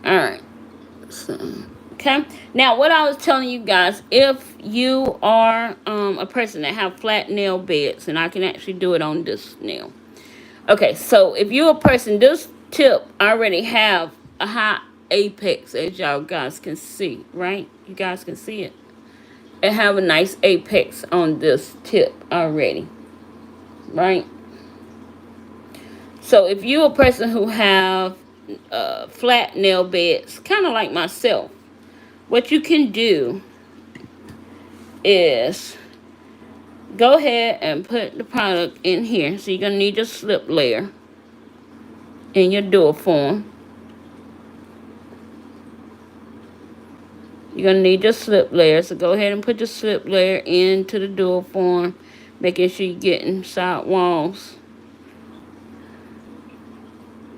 Alright. So, okay. Now, what I was telling you guys, if you are a person that have flat nail beds, and I can actually do it on this nail. Okay, so if you're a person, this tip already have a high apex, as y'all guys can see, right? You guys can see it. It have a nice apex on this tip already, right? So if you're a person who have flat nail beds, kind of like myself, what you can do is go ahead and put the product in here. So you're going to need your slip layer in your dual form. You're going to need your slip layer. So go ahead and put your slip layer into the dual form, making sure you're getting side walls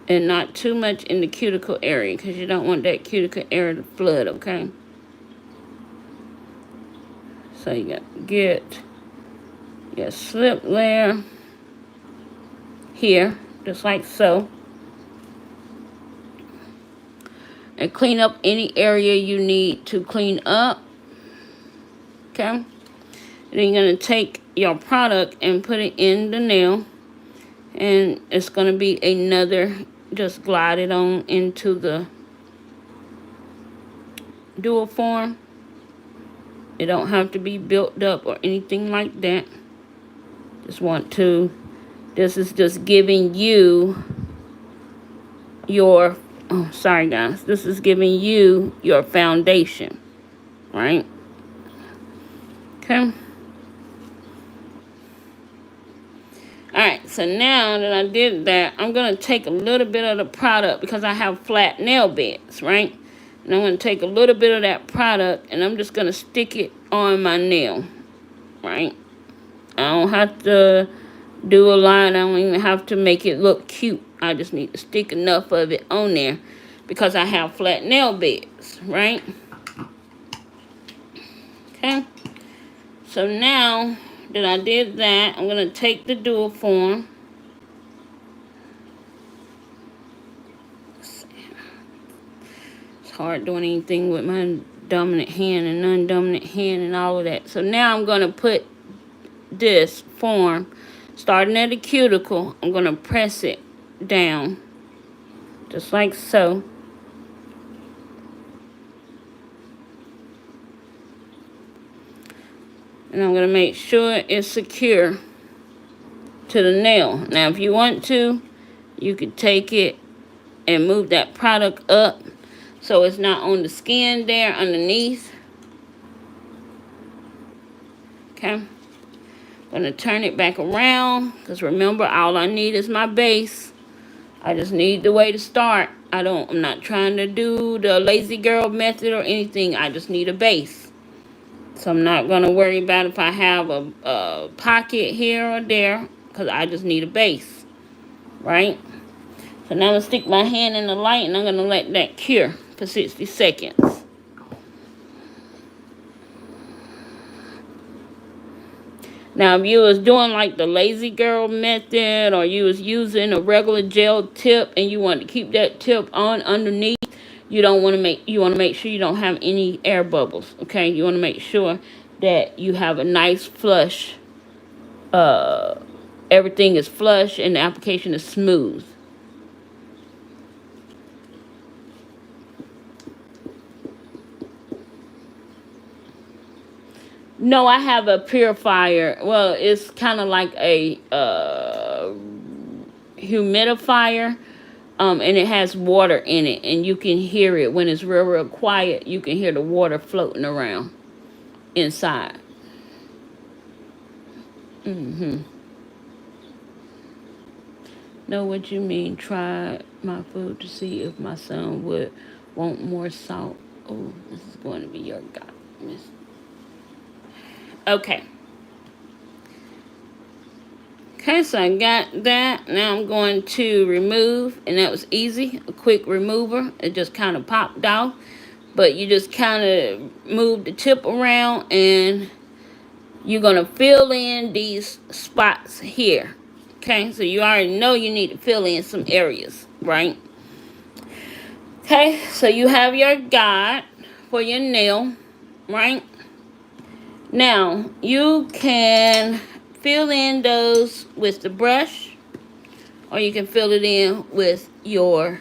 and not too much in the cuticle area, because you don't want that cuticle area to flood, okay? So you got to get your slip layer here, just like so. And clean up any area you need to clean up. Okay? And then you're going to take your product and put it in the nail. And it's going to be another, just glide it on into the dual form. It don't have to be built up or anything like that. Just want to, this is just giving you your, oh, sorry guys. This is giving you your foundation, right? Okay. Alright, so now that I did that, I'm going to take a little bit of the product because I have flat nail beds, right? And I'm going to take a little bit of that product and I'm just going to stick it on my nail, right? I don't have to do a line. I don't even have to make it look cute. I just need to stick enough of it on there because I have flat nail beds, right? Okay. So now that I did that, I'm going to take the dual form. It's hard doing anything with my dominant hand and non-dominant hand and all of that. So now I'm going to put this form, starting at the cuticle, I'm going to press it down, just like so. And I'm going to make sure it's secure to the nail. Now, if you want to, you could take it and move that product up so it's not on the skin there underneath. Okay. I'm going to turn it back around because remember, all I need is my base. I just need the way to start. I'm not trying to do the lazy girl method or anything. I just need a base. So I'm not going to worry about if I have a pocket here or there, because I just need a base, right? So now I'm going to stick my hand in the light and I'm going to let that cure for 60 seconds. Now, if you was doing like the lazy girl method, or you was using a regular gel tip and you want to keep that tip on underneath, you want to make sure you don't have any air bubbles. Okay, you want to make sure that you have a nice flush. Everything is flush and the application is smooth. No, I have a purifier. Well, it's kind of like a humidifier, and it has water in it, and you can hear it when it's real quiet. You can hear the water floating around inside. Mm-hmm. Know what you mean? Try my food to see if my son would want more salt. Oh, this is going to be your God. Okay. Okay, so I got that. Now I'm going to remove, and that was easy. A quick remover. It just kind of popped off. But you just kind of move the tip around, and you're going to fill in these spots here. Okay, so you already know you need to fill in some areas, right? Okay, so you have your guide for your nail, right? Now, you can fill in those with the brush, or you can fill it in with your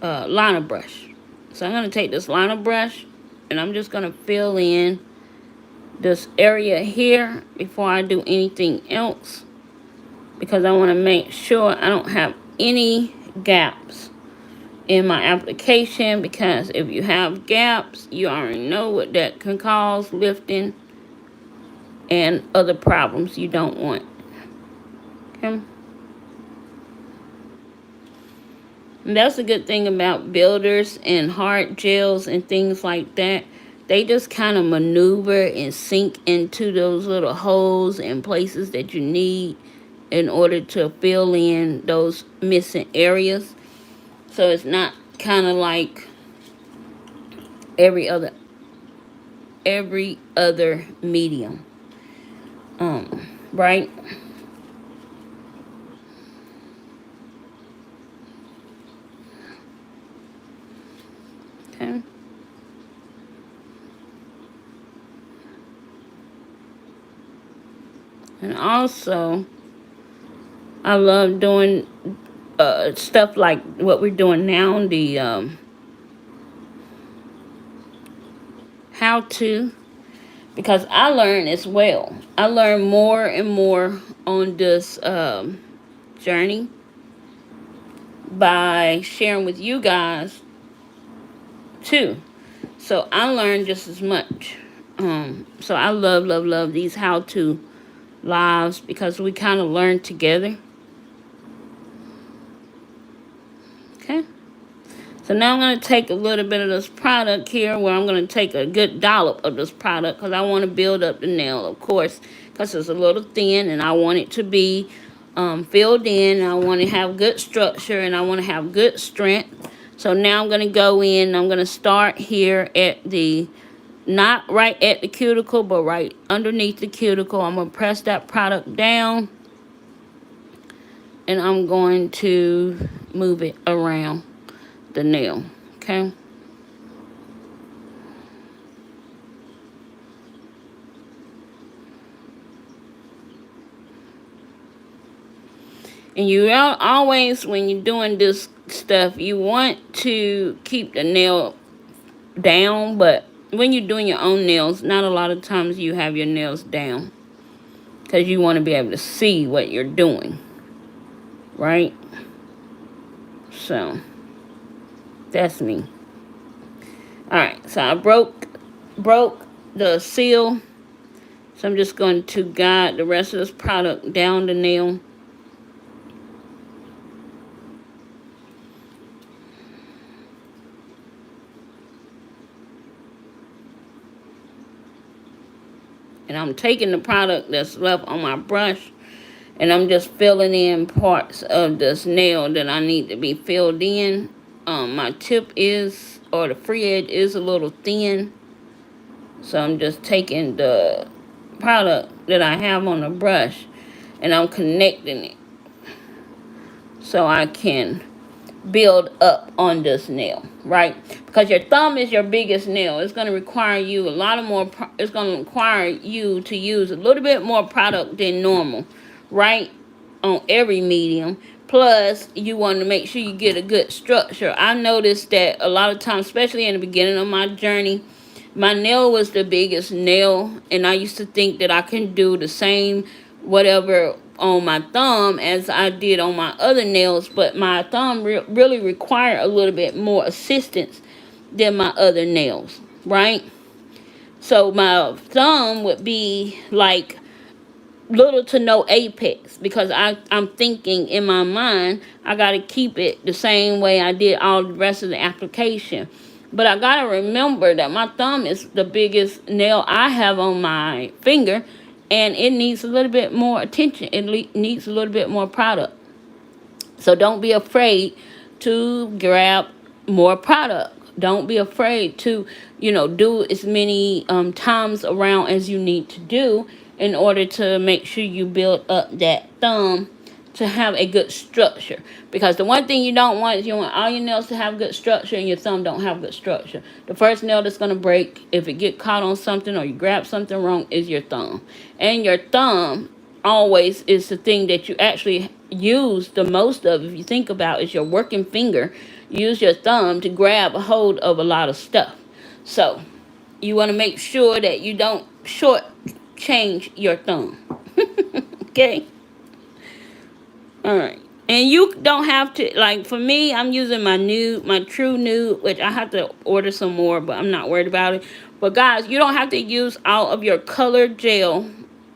liner brush. So I'm going to take this liner brush, and I'm just going to fill in this area here before I do anything else, because I want to make sure I don't have any gaps in my application, because if you have gaps, you already know what that can cause: lifting and other problems you don't want. Okay. And that's a good thing about builders and hard gels and things like that. They just kind of maneuver and sink into those little holes and places that you need in order to fill in those missing areas. So it's not kind of like every other medium. Right? Okay. And also, I love doing stuff like what we're doing now, the how to, because I learn as well. I learn more and more on this journey by sharing with you guys too. So I learn just as much. So I love these how-to lives, because we kind of learn together. Okay. So now I'm going to take a little bit of this product here, where I'm going to take a good dollop of this product, because I want to build up the nail, of course, because it's a little thin, and I want it to be filled in. I want to have good structure, and I want to have good strength. So now I'm going to go in. I'm going to start here at the, not right at the cuticle, but right underneath the cuticle. I'm going to press that product down, and I'm going to move it around the nail. Okay. And you always, when you're doing this stuff, you want to keep the nail down, but when you're doing your own nails, not a lot of times you have your nails down, because you want to be able to see what you're doing, right? So that's me. All right, so I broke the seal, so I'm just going to guide the rest of this product down the nail. And I'm taking the product that's left on my brush, and I'm just filling in parts of this nail that I need to be filled in. My tip is, or the free edge is a little thin. So I'm just taking the product that I have on the brush, and I'm connecting it so I can build up on this nail, right? Because your thumb is your biggest nail. It's going to require you a lot of more, it's going to require you to use a little bit more product than normal, right? On every medium. Plus, you want to make sure you get a good structure. I noticed that a lot of times, especially in the beginning of my journey, my nail was the biggest nail, and I used to think that I can do the same whatever on my thumb as I did on my other nails, but my thumb really required a little bit more assistance than my other nails, right? So my thumb would be like little to no apex, because I'm thinking in my mind I got to keep it the same way I did all the rest of the application. But I got to remember that my thumb is the biggest nail I have on my finger, and it needs a little bit more attention. It needs a little bit more product. So don't be afraid to grab more product. Don't be afraid to, do as many times around as you need to do in order to make sure you build up that thumb to have a good structure. Because the one thing you don't want is you want all your nails to have good structure and your thumb don't have good structure. The first nail that's going to break if it get caught on something or you grab something wrong is your thumb. And your thumb always is the thing that you actually use the most of. If you think about it, is your working finger. Use your thumb to grab a hold of a lot of stuff. So you want to make sure that you don't short change your thumb. Okay. All right. And you don't have to, like, for me, I'm using my nude, my true nude, which I have to order some more, but I'm not worried about it. But guys, you don't have to use all of your colored gel.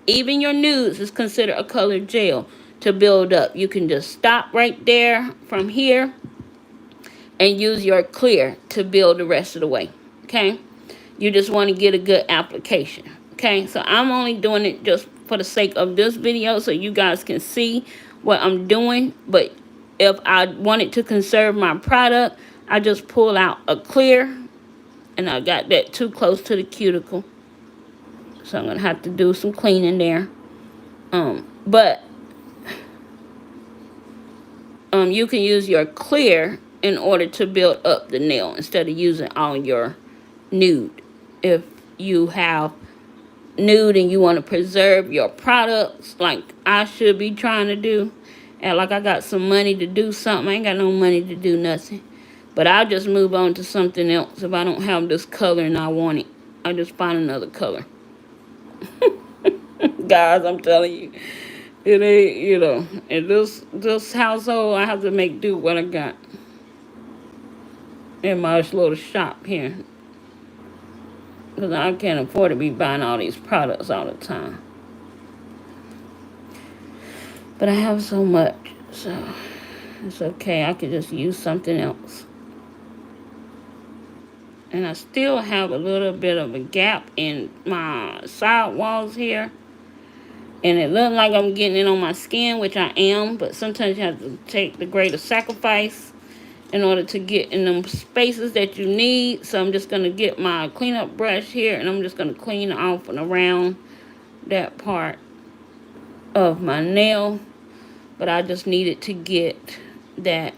Even your nudes is considered a colored gel to build up. You can just stop right there from here and use your clear to build the rest of the way. Okay? You just want to get a good application. Okay? So I'm only doing it just for the sake of this video so you guys can see what I'm doing. But if I wanted to conserve my product, I just pull out a clear, and I got that too close to the cuticle. So I'm going to have to do some cleaning there. But you can use your clear in order to build up the nail instead of using all your nude. If you have nude and you want to preserve your products like I should be trying to do, and like I got some money to do something, I ain't got no money to do nothing. But I'll just move on to something else. If I don't have this color and I want it, I'll just find another color. Guys, I'm telling you, it ain't, in this household, I have to make do what I got in my little shop here. Because I can't afford to be buying all these products all the time. But I have so much, so it's okay. I could just use something else. And I still have a little bit of a gap in my side walls here. And it looks like I'm getting it on my skin, which I am. But sometimes you have to take the greater sacrifice in order to get in them spaces that you need. So I'm just going to get my cleanup brush here, and I'm just going to clean off and around that part of my nail. But I just needed to get that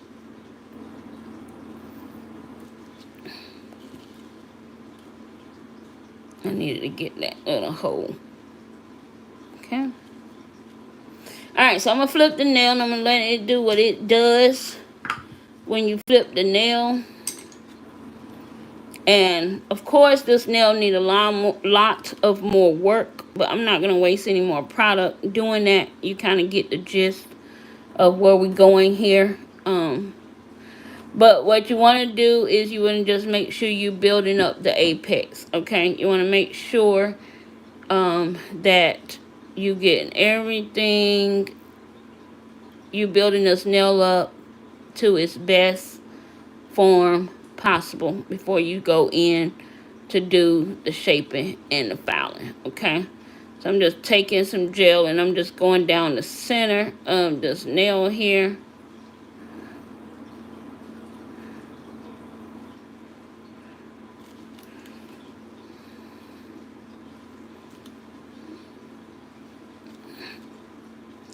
little hole. Okay. Alright, so I'm going to flip the nail, and I'm going to let it do what it does when you flip the nail. And of course this nail need a lot of more work, but I'm not going to waste any more product doing that. You kind of get the gist of where we're going here. But what you want to do is you want to just make sure you're building up the apex. Okay, you want to make sure that you getting everything, you building this nail up to its best form possible before you go in to do the shaping and the filing. Okay, so I'm just taking some gel and I'm just going down the center of this nail here.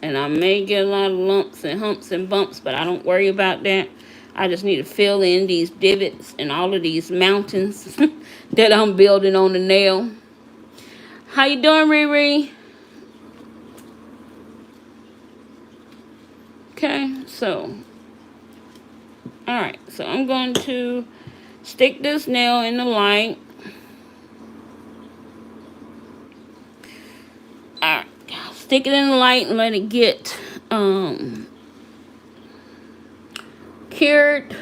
And I may get a lot of lumps and humps and bumps, but I don't worry about that. I just need to fill in these divots and all of these mountains that I'm building on the nail. How you doing, Riri? Okay, so, alright, so I'm going to stick this nail in the light. Alright, stick it in the light and let it get cured.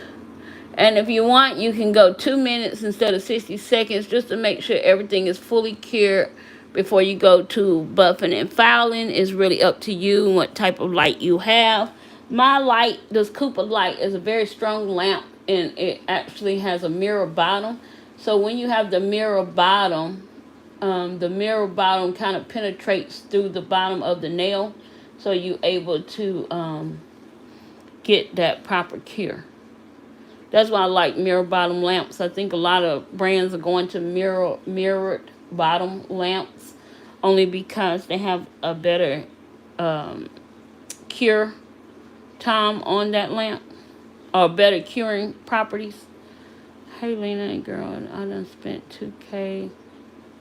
And if you want, you can go 2 minutes instead of 60 seconds just to make sure everything is fully cured before you go to buffing and filing. It's really up to you and what type of light you have. My light, this Cooper light, is a very strong lamp, and it actually has a mirror bottom. So when you have the mirror bottom kind of penetrates through the bottom of the nail, so you're able to get that proper cure. That's why I like mirror bottom lamps. I think a lot of brands are going to mirrored bottom lamps only because they have a better cure time on that lamp, or better curing properties. Hey Lena, girl, I done spent $2K,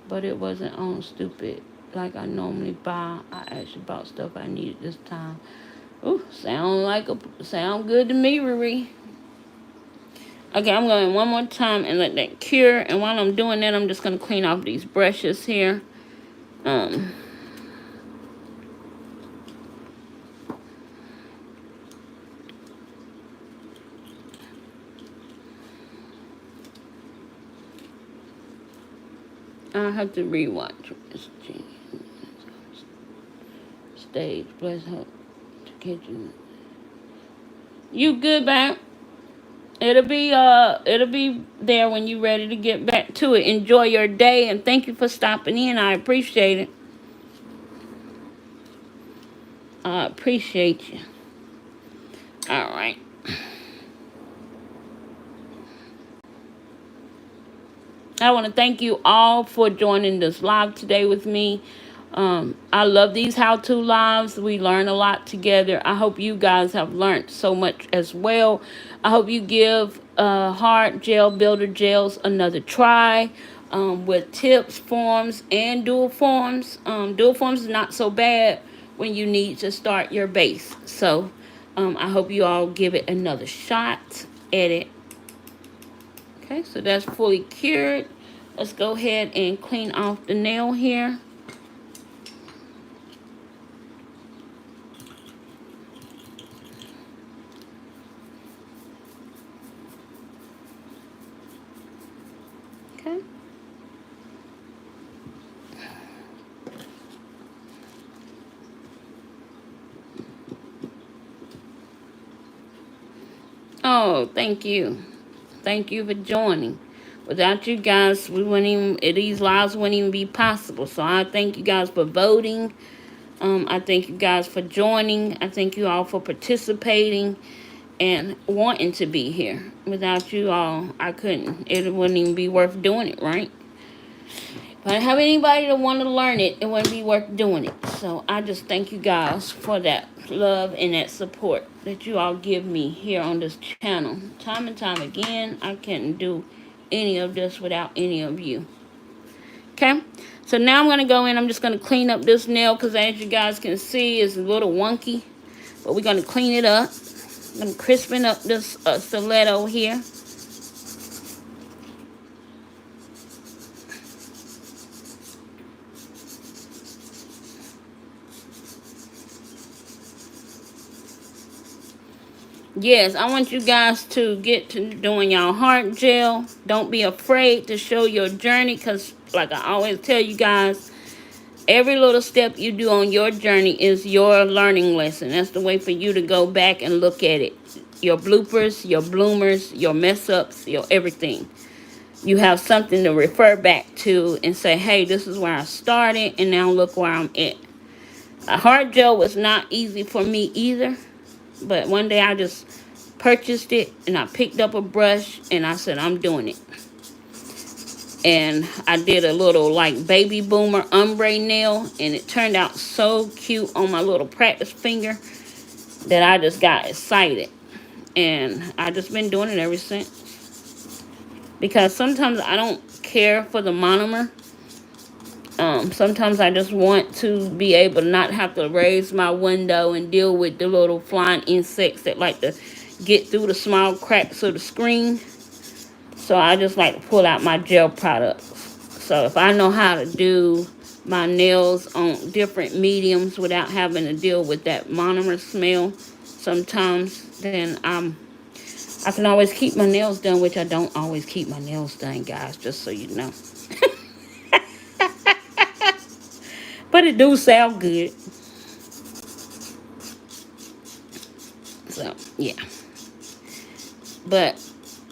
but it wasn't on stupid like I normally buy. I actually bought stuff I needed this time. Ooh, sound good to me, Riri. Okay, I'm going one more time and let that cure. And while I'm doing that, I'm just going to clean off these brushes here. I have to rewatch this stage. Bless her to catch you. You good, babe? It'll be there when you're ready to get back to it. Enjoy your day, and thank you for stopping in. I appreciate it. I appreciate you. All right. I want to thank you all for joining this live today with me. I love these how-to lives. We learn a lot together. I hope you guys have learned so much as well. I hope you give hard gel builder gels another try with tips, forms, and dual forms. Dual forms is not so bad when you need to start your base. So I hope you all give it another shot at it. Okay, so that's fully cured. Let's go ahead and clean off the nail here. Okay. Oh, thank you. Thank you for joining. Without you guys, these lives wouldn't even be possible. So I thank you guys for voting. I thank you guys for joining. I thank you all for participating and wanting to be here. Without you all, I couldn't. It wouldn't even be worth doing it, right? If I didn't have anybody that want to learn it, it wouldn't be worth doing it. So I just thank you guys for that love and that support that you all give me here on this channel. Time and time again, I couldn't do any of this without any of you. Okay, so now I'm going to go in. I'm just going to clean up this nail because as you guys can see, it's a little wonky. But we're going to clean it up. I'm going to crispen up this stiletto here. Yes, I want you guys to get to doing y'all heart gel. Don't be afraid to show your journey because, like I always tell you guys, every little step you do on your journey is your learning lesson. That's the way for you to go back and look at it. Your bloopers, your bloomers, your mess-ups, your everything. You have something to refer back to and say, hey, this is where I started, and now look where I'm at. A heart gel was not easy for me either. But one day I just purchased it and I picked up a brush and I said, I'm doing it. And I did a little like baby boomer ombre nail, and it turned out so cute on my little practice finger that I just got excited. And I just been doing it ever since. Because sometimes I don't care for the monomer. Sometimes I just want to be able to not have to raise my window and deal with the little flying insects that like to get through the small cracks of the screen. So I just like to pull out my gel products. So if I know how to do my nails on different mediums without having to deal with that monomer smell sometimes, then I can always keep my nails done, which I don't always keep my nails done, guys, just so you know. But it do sound good. So, yeah. But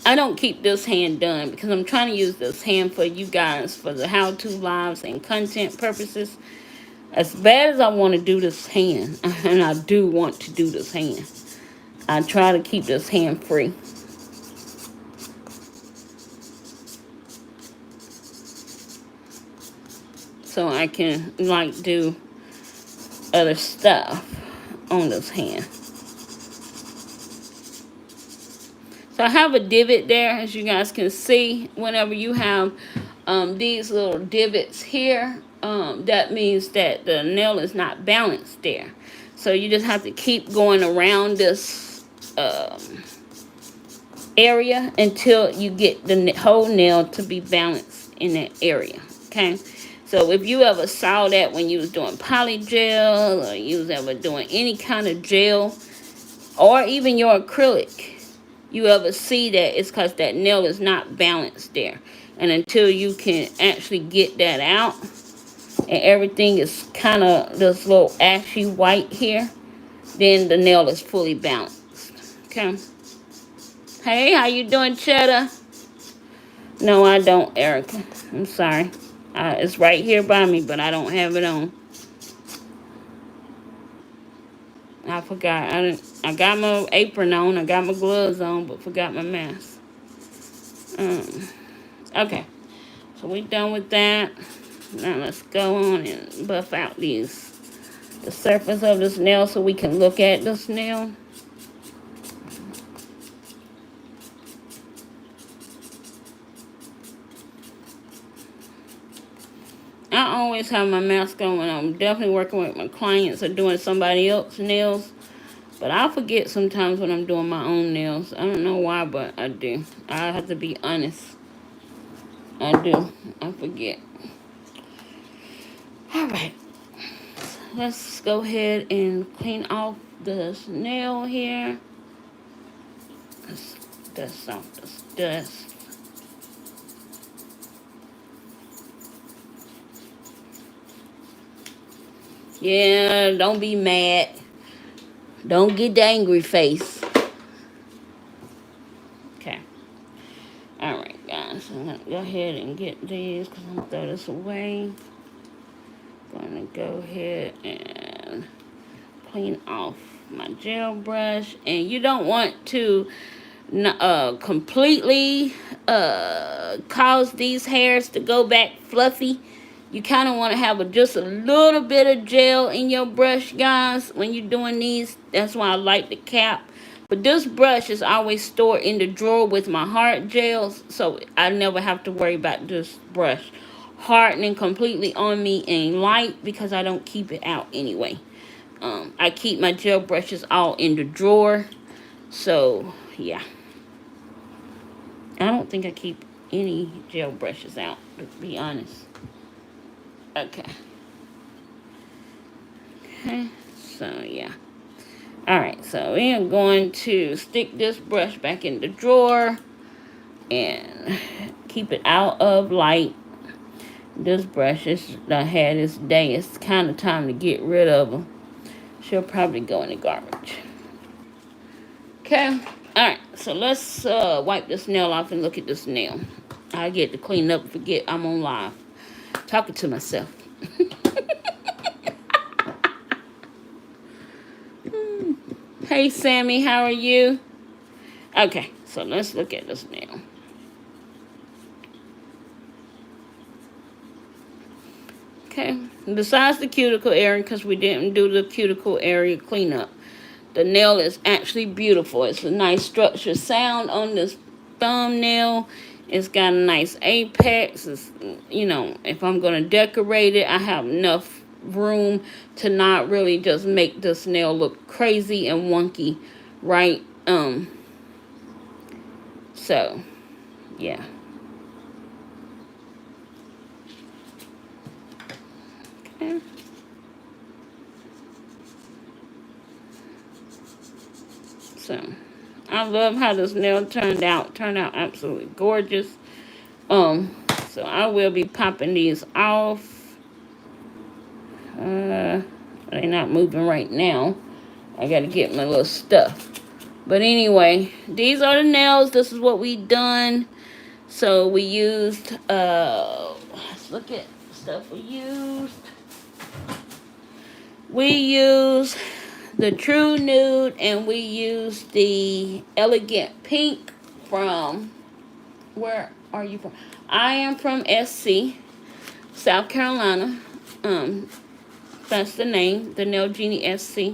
I don't keep this hand done because I'm trying to use this hand for you guys for the how-to lives and content purposes. As bad as I want to do this hand, and I do want to do this hand, I try to keep this hand free. So I can like do other stuff on this hand. So I have a divot there, as you guys can see. Whenever you have these little divots here, that means that the nail is not balanced there. So you just have to keep going around this area until you get the whole nail to be balanced in that area. Okay. So if you ever saw that when you was doing poly gel, or you was ever doing any kind of gel, or even your acrylic, you ever see that, it's because that nail is not balanced there. And until you can actually get that out and everything is kind of this little ashy white here, then the nail is fully balanced. Okay. Hey, how you doing, Cheddar? No, I don't, Erica. I'm sorry. It's right here by me, but I don't have it on. I forgot. I got my apron on. I got my gloves on, but forgot my mask. Okay. So we done with that. Now let's go on and buff out the surface of this nail so we can look at this nail. I always have my mask on when I'm definitely working with my clients or doing somebody else's nails. But I forget sometimes when I'm doing my own nails. I don't know why, but I do. I have to be honest. I do. I forget. Alright. Let's go ahead and clean off this nail here. Let's dust off this dust. Yeah, don't be mad. Don't get the angry face. Okay. Alright, guys. I'm going to go ahead and get these because I'm going to throw this away. Going to go ahead and clean off my gel brush. And you don't want to completely cause these hairs to go back fluffy. You kind of want to have just a little bit of gel in your brush, guys, when you're doing these. That's why I like the cap. But this brush is always stored in the drawer with my hard gels, so I never have to worry about this brush hardening completely on me and light because I don't keep it out anyway. I keep my gel brushes all in the drawer, so yeah. I don't think I keep any gel brushes out, to be honest. Okay. Okay, so yeah. Alright, so we are going to stick this brush back in the drawer and keep it out of light. This brush is I had this day. It's kind of time to get rid of them. She'll probably go in the garbage. Okay. Alright, so let's wipe this nail off and look at this nail. I get to clean up and forget I'm on live. Talking to myself. Hey, Sammy, how are you? Okay, so let's look at this nail. Okay. Besides the cuticle area, because we didn't do the cuticle area cleanup, the nail is actually beautiful. It's a nice structured sound on this thumbnail. It's got a nice apex. It's, you know, if I'm going to decorate it, I have enough room to not really just make this nail look crazy and wonky, right? So, yeah. Okay. So, I love how this nail turned out. Turned out absolutely gorgeous. So I will be popping these off. They're not moving right now. I gotta get my little stuff. But anyway, these are the nails. This is what we done. So we used, let's look at stuff we used. We used the True Nude, and we used the Elegant Pink from, where are you from? I am from SC, South Carolina. That's the name, the Nail Genie SC.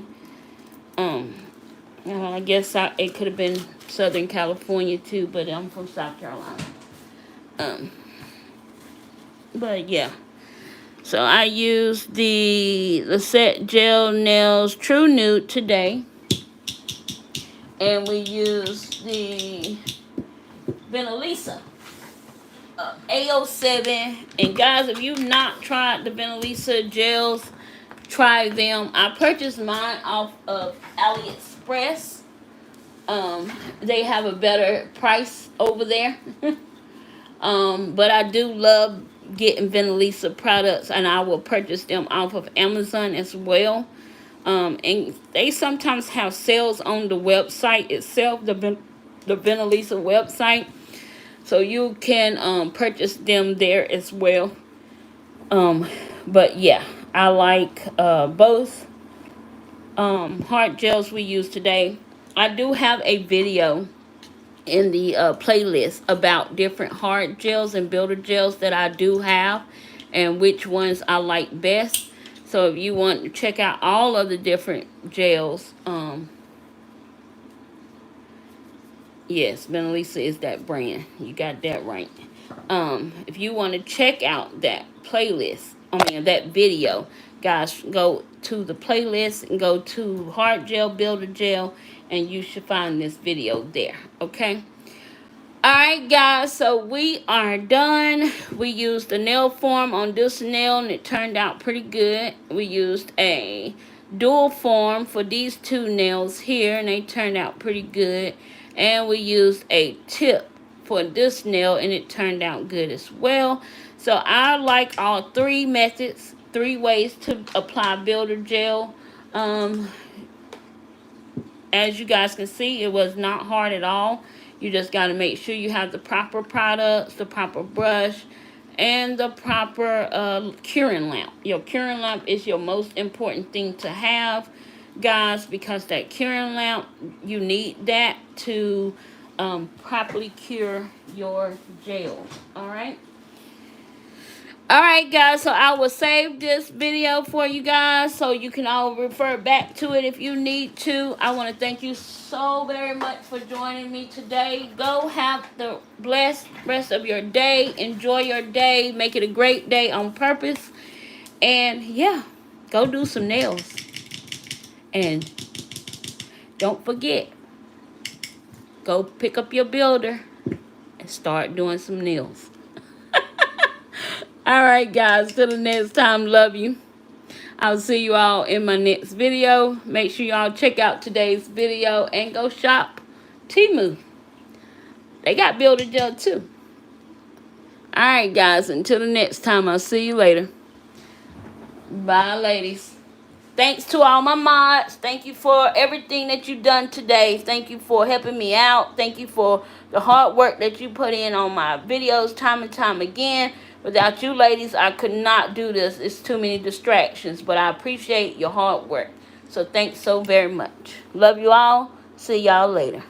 I guess it could have been Southern California too, but I'm from South Carolina. But yeah. So I used the Set Gel Nails True Nude today. And we used the Finalizing A07. And guys, if you've not tried the Finalizing gels, try them. I purchased mine off of AliExpress. They have a better price over there. But I do love getting Finalizing products, and I will purchase them off of Amazon as well. And they sometimes have sales on the website itself, the Finalizing website. So you can purchase them there as well. But yeah, I like both hard gels we use today. I do have a video in the playlist about different hard gels and builder gels that I do have and which ones I like best. So if you want to check out all of the different gels, yes, Finalizing is that brand. You got that right. If you want to check out that playlist, that video, guys, go to the playlist and go to hard gel, builder gel, and you should find this video there. Okay. Alright guys, so we are done. We used the nail form on this nail and it turned out pretty good. We used a dual form for these two nails here and they turned out pretty good. And we used a tip for this nail and it turned out good as well. So I like all three methods, 3 ways to apply builder gel. As you guys can see, it was not hard at all. You just got to make sure you have the proper products, the proper brush, and the proper curing lamp. Your curing lamp is your most important thing to have, guys, because that curing lamp, you need that to properly cure your gel. All right? Alright guys, so I will save this video for you guys so you can all refer back to it if you need to. I want to thank you so very much for joining me today. Go have the blessed rest of your day. Enjoy your day. Make it a great day on purpose. And yeah, go do some nails. And don't forget, go pick up your builder and start doing some nails. Alright guys, till the next time, love you. I'll see you all in my next video. Make sure y'all check out today's video and go shop Temu. They got builder gel too. Alright guys, until the next time, I'll see you later. Bye ladies. Thanks to all my mods. Thank you for everything that you've done today. Thank you for helping me out. Thank you for the hard work that you put in on my videos time and time again. Without you ladies, I could not do this. It's too many distractions. But I appreciate your hard work. So thanks so very much. Love you all. See y'all later.